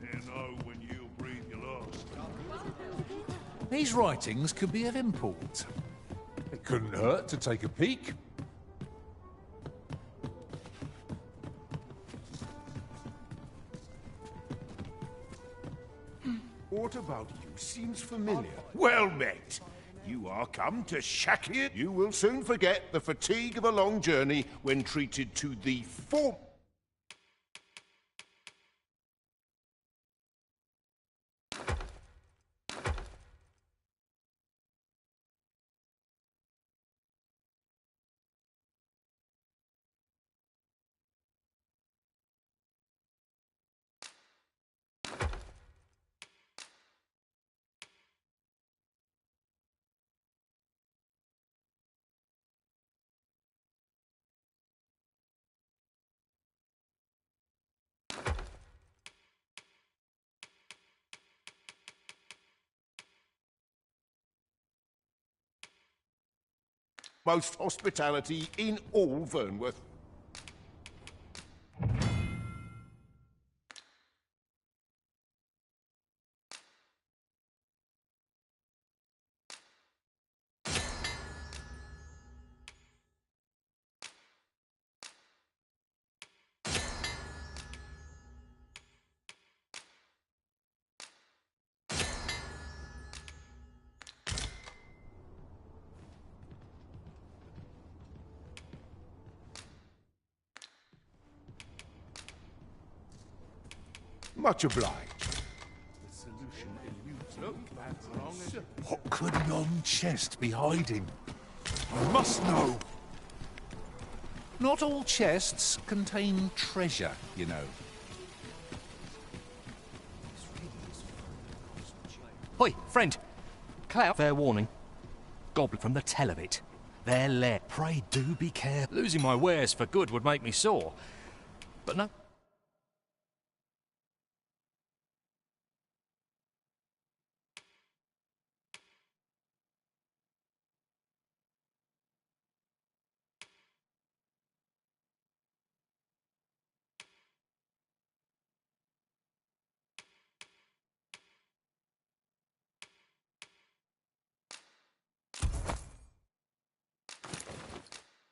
You know when you breathe your last. These writings could be of import. It couldn't hurt to take a peek. What about you seems familiar. Well met. You are come to Shakir. You will soon forget the fatigue of a long journey when treated to the form. Most hospitality in all Vernworth. Much obliged. The solution eludes me as long as... What could yon chest be hiding? I must know. Not all chests contain treasure, you know. Hoi, friend. Cloud. Fair warning. Goblin from the tell of it. Their lair. Pray do be careful. Losing my wares for good would make me sore. But no.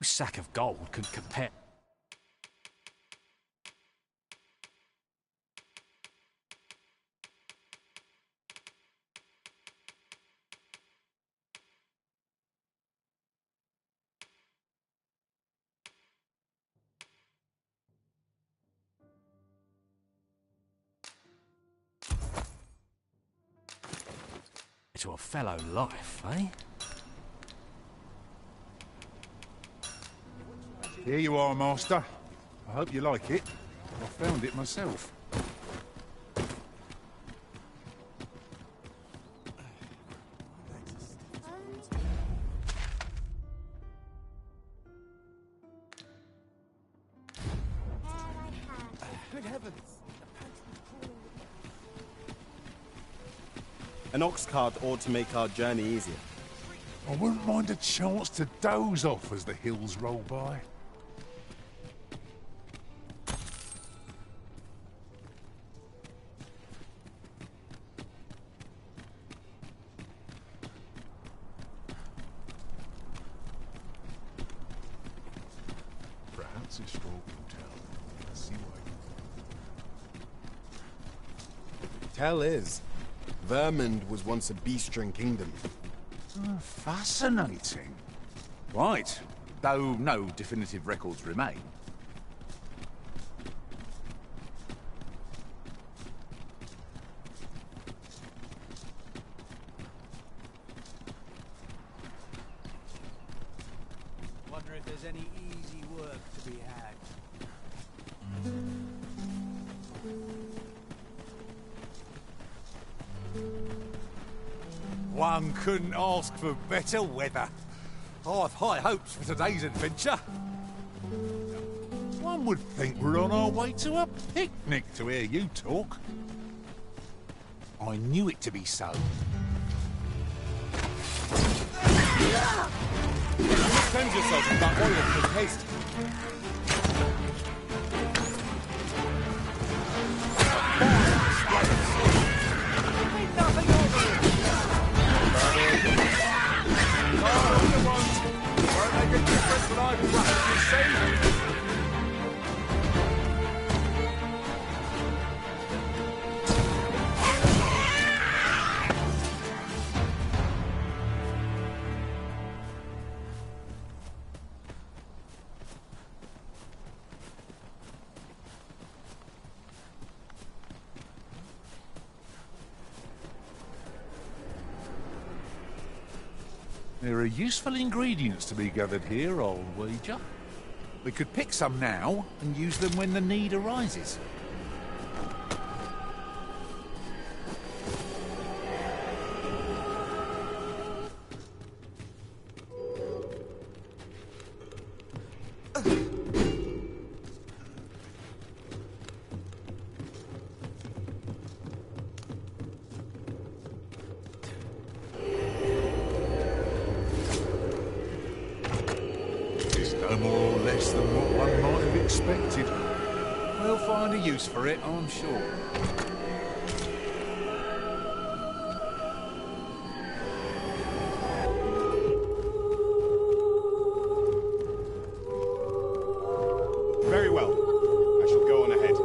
Sack of gold can compare. to a fellow life, eh? Here you are, Master. I hope you like it. I found it myself. Good heavens! An ox cart ought to make our journey easier. I wouldn't mind a chance to doze off as the hills roll by. Perhaps a stroke will tell. Let's see what Tell is, Vermund was once a beastren kingdom. Fascinating. Right, though no definitive records remain. Wonder if there's any easy work to be had. One couldn't ask for better weather. I've high hopes for today's adventure. One would think we're on our way to a picnic to hear you talk. I knew it to be so. Cleanse yourself with that oil for haste. There are useful ingredients to be gathered here, I'll wager. We could pick some now and use them when the need arises. No more or less than what one might have expected. We'll find a use for it, I'm sure. Very well. I shall go on ahead.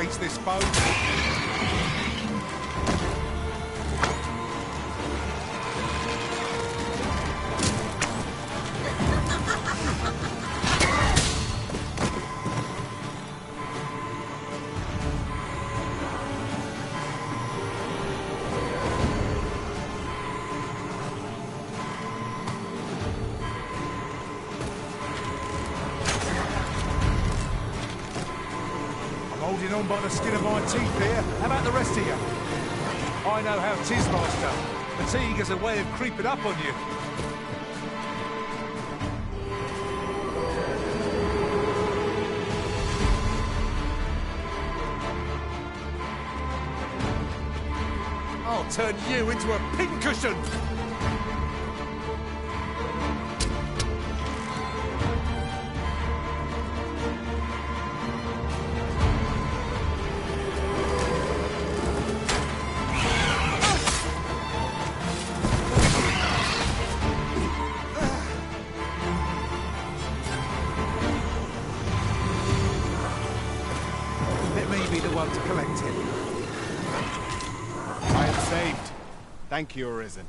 against this foe. Holding on by the skin of my teeth here. How about the rest of you? I know how 'tis, Master. Fatigue has a way of creeping up on you. I'll turn you into a pincushion! To collect him. I am saved. Thank you, Arisen.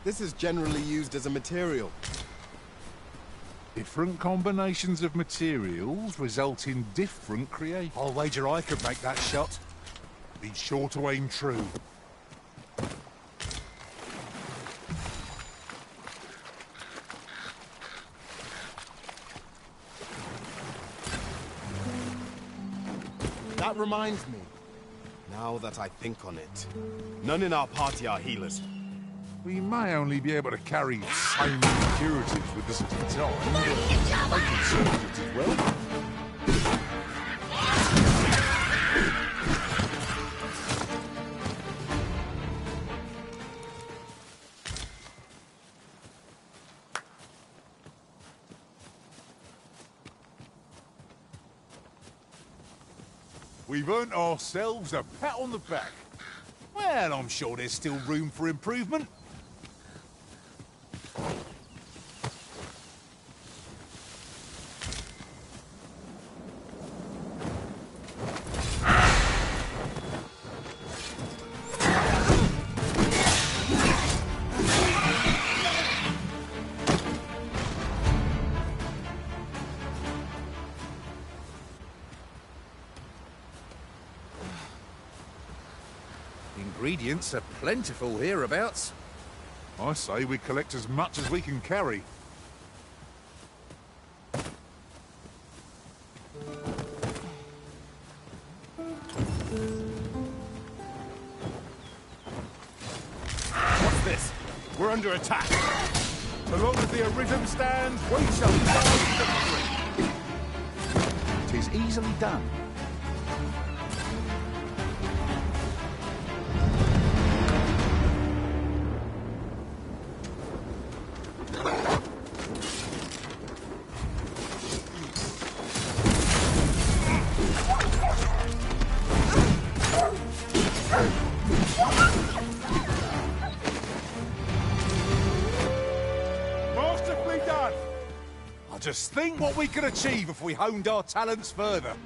This is generally used as a material. Different combinations of materials result in different creations. I'll wager I could make that shot. Be sure to aim true. That reminds me. Now that I think on it, none in our party are healers. We may only be able to carry sane curatives with us at a time. They can serve just as well. We've earned ourselves a pat on the back. Well, I'm sure there's still room for improvement. Ingredients are plentiful hereabouts. I say we collect as much as we can carry. What's this? We're under attack. So long as the Arisen stands, we shall find victory. 'Tis easily done. Masterfully done! I just think what we could achieve if we honed our talents further.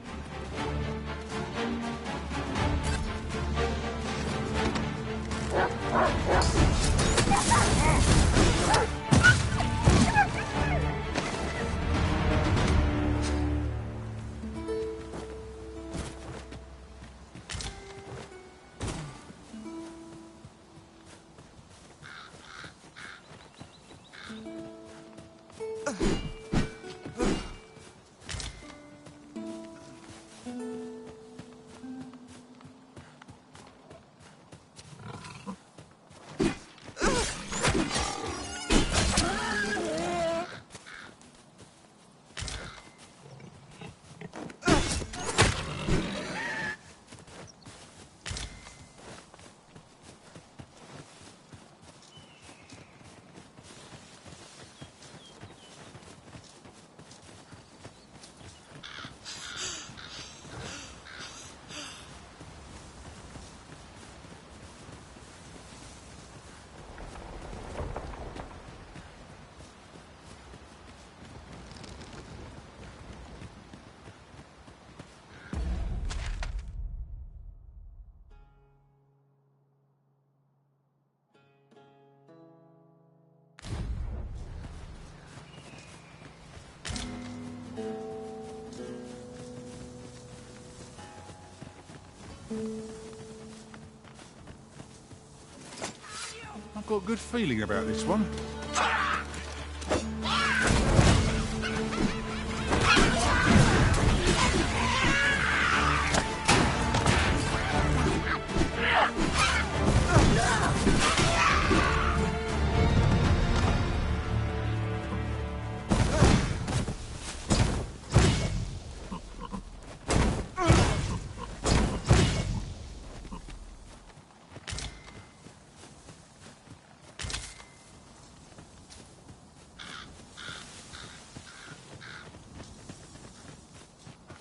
I've got a good feeling about this one.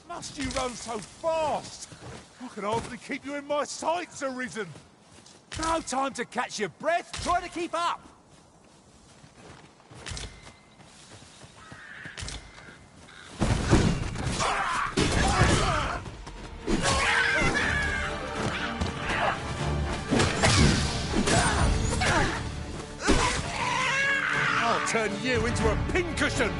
Must you run so fast? I can hardly keep you in my sights, Arisen. No time to catch your breath. Try to keep up. I'll turn you into a pincushion.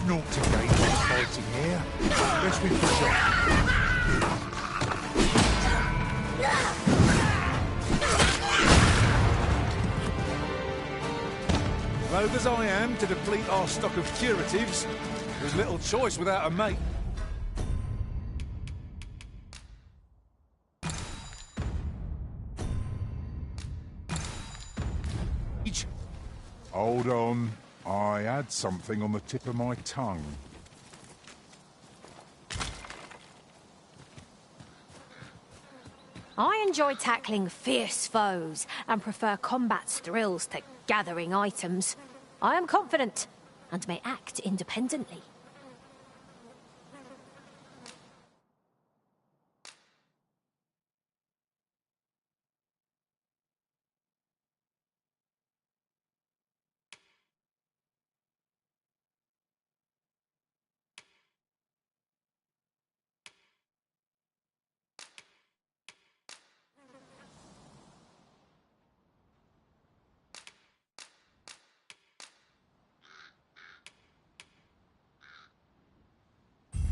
Naught to gain by fighting here. Best we push on. Loath as I am to deplete our stock of curatives, there's little choice without a mate. Hold on. I had something on the tip of my tongue. I enjoy tackling fierce foes and prefer combat's thrills to gathering items. I am confident and may act independently.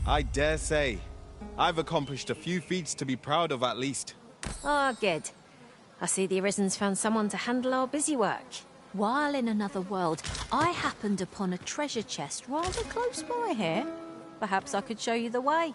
I dare say, I've accomplished a few feats to be proud of at least. Ah, good. I see the Arisen's found someone to handle our busy work. While in another world, I happened upon a treasure chest rather close by here. Perhaps I could show you the way.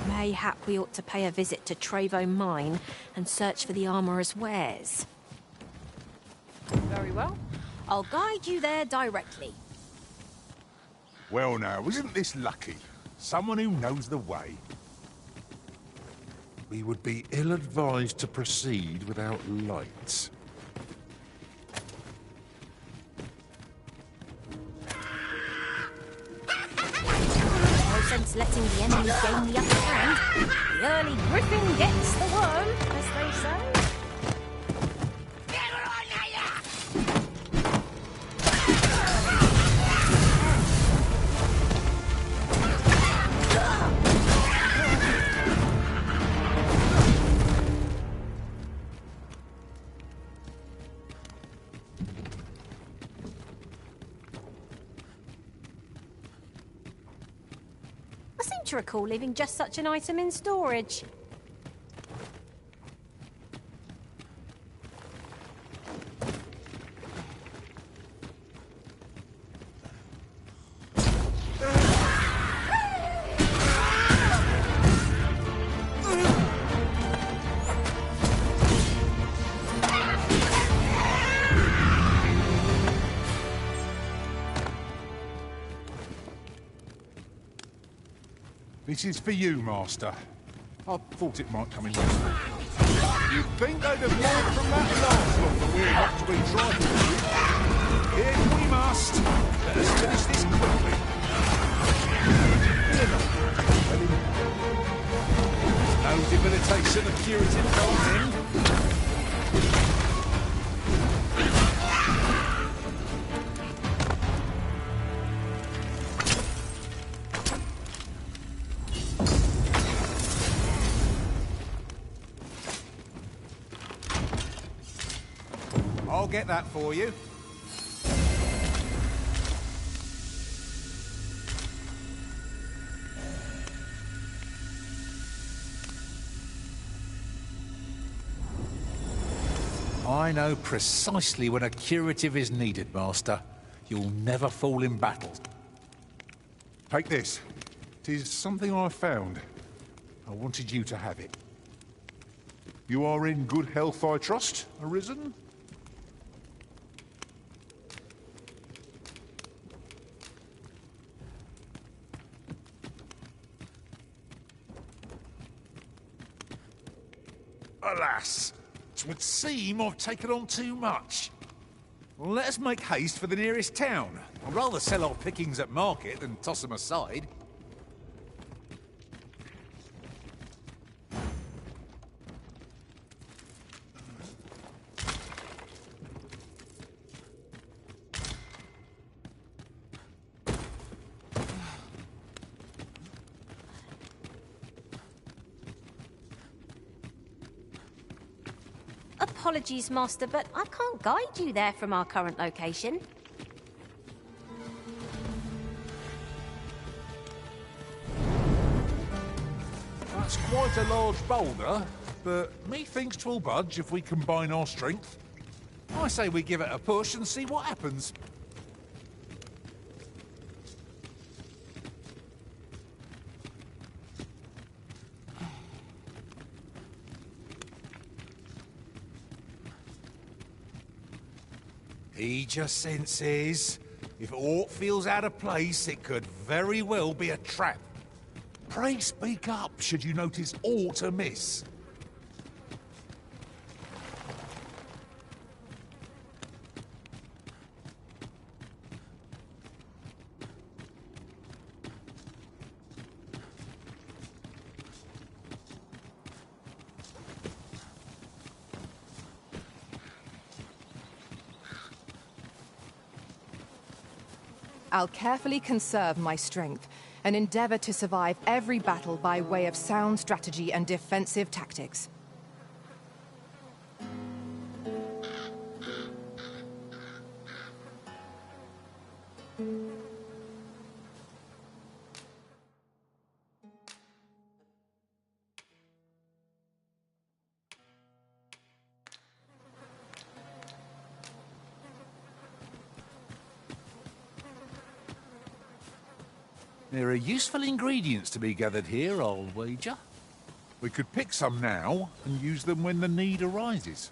Mayhap we ought to pay a visit to Trevo Mine and search for the armourer's wares. Very well. I'll guide you there directly. Well now, isn't this lucky? Someone who knows the way. We would be ill-advised to proceed without lights. No sense letting the enemy gain the upper hand. The early griffin gets the worm, as they say. I seem to recall leaving just such an item in storage. This is for you, Master. I thought it might come in useful. You'd think they'd have learned from that last one that we're not to be trifled with. If we must, let us finish this quickly. No debilitation of curative gold in. get that for you. I know precisely when a curative is needed, Master. You'll never fall in battle. Take this. 'Tis something I found. I wanted you to have it. You are in good health, I trust, Arisen? Alas, 'twould seem I've taken on too much. Well, let us make haste for the nearest town. I'd rather sell our pickings at market than toss them aside. Apologies, Master, but I can't guide you there from our current location. That's quite a large boulder, but methinks 'twill budge if we combine our strength. I say we give it a push and see what happens. He just senses. If aught feels out of place, it could very well be a trap. Pray speak up should you notice aught amiss. I'll carefully conserve my strength and endeavor to survive every battle by way of sound strategy and defensive tactics. There are useful ingredients to be gathered here, I'll wager. We could pick some now and use them when the need arises.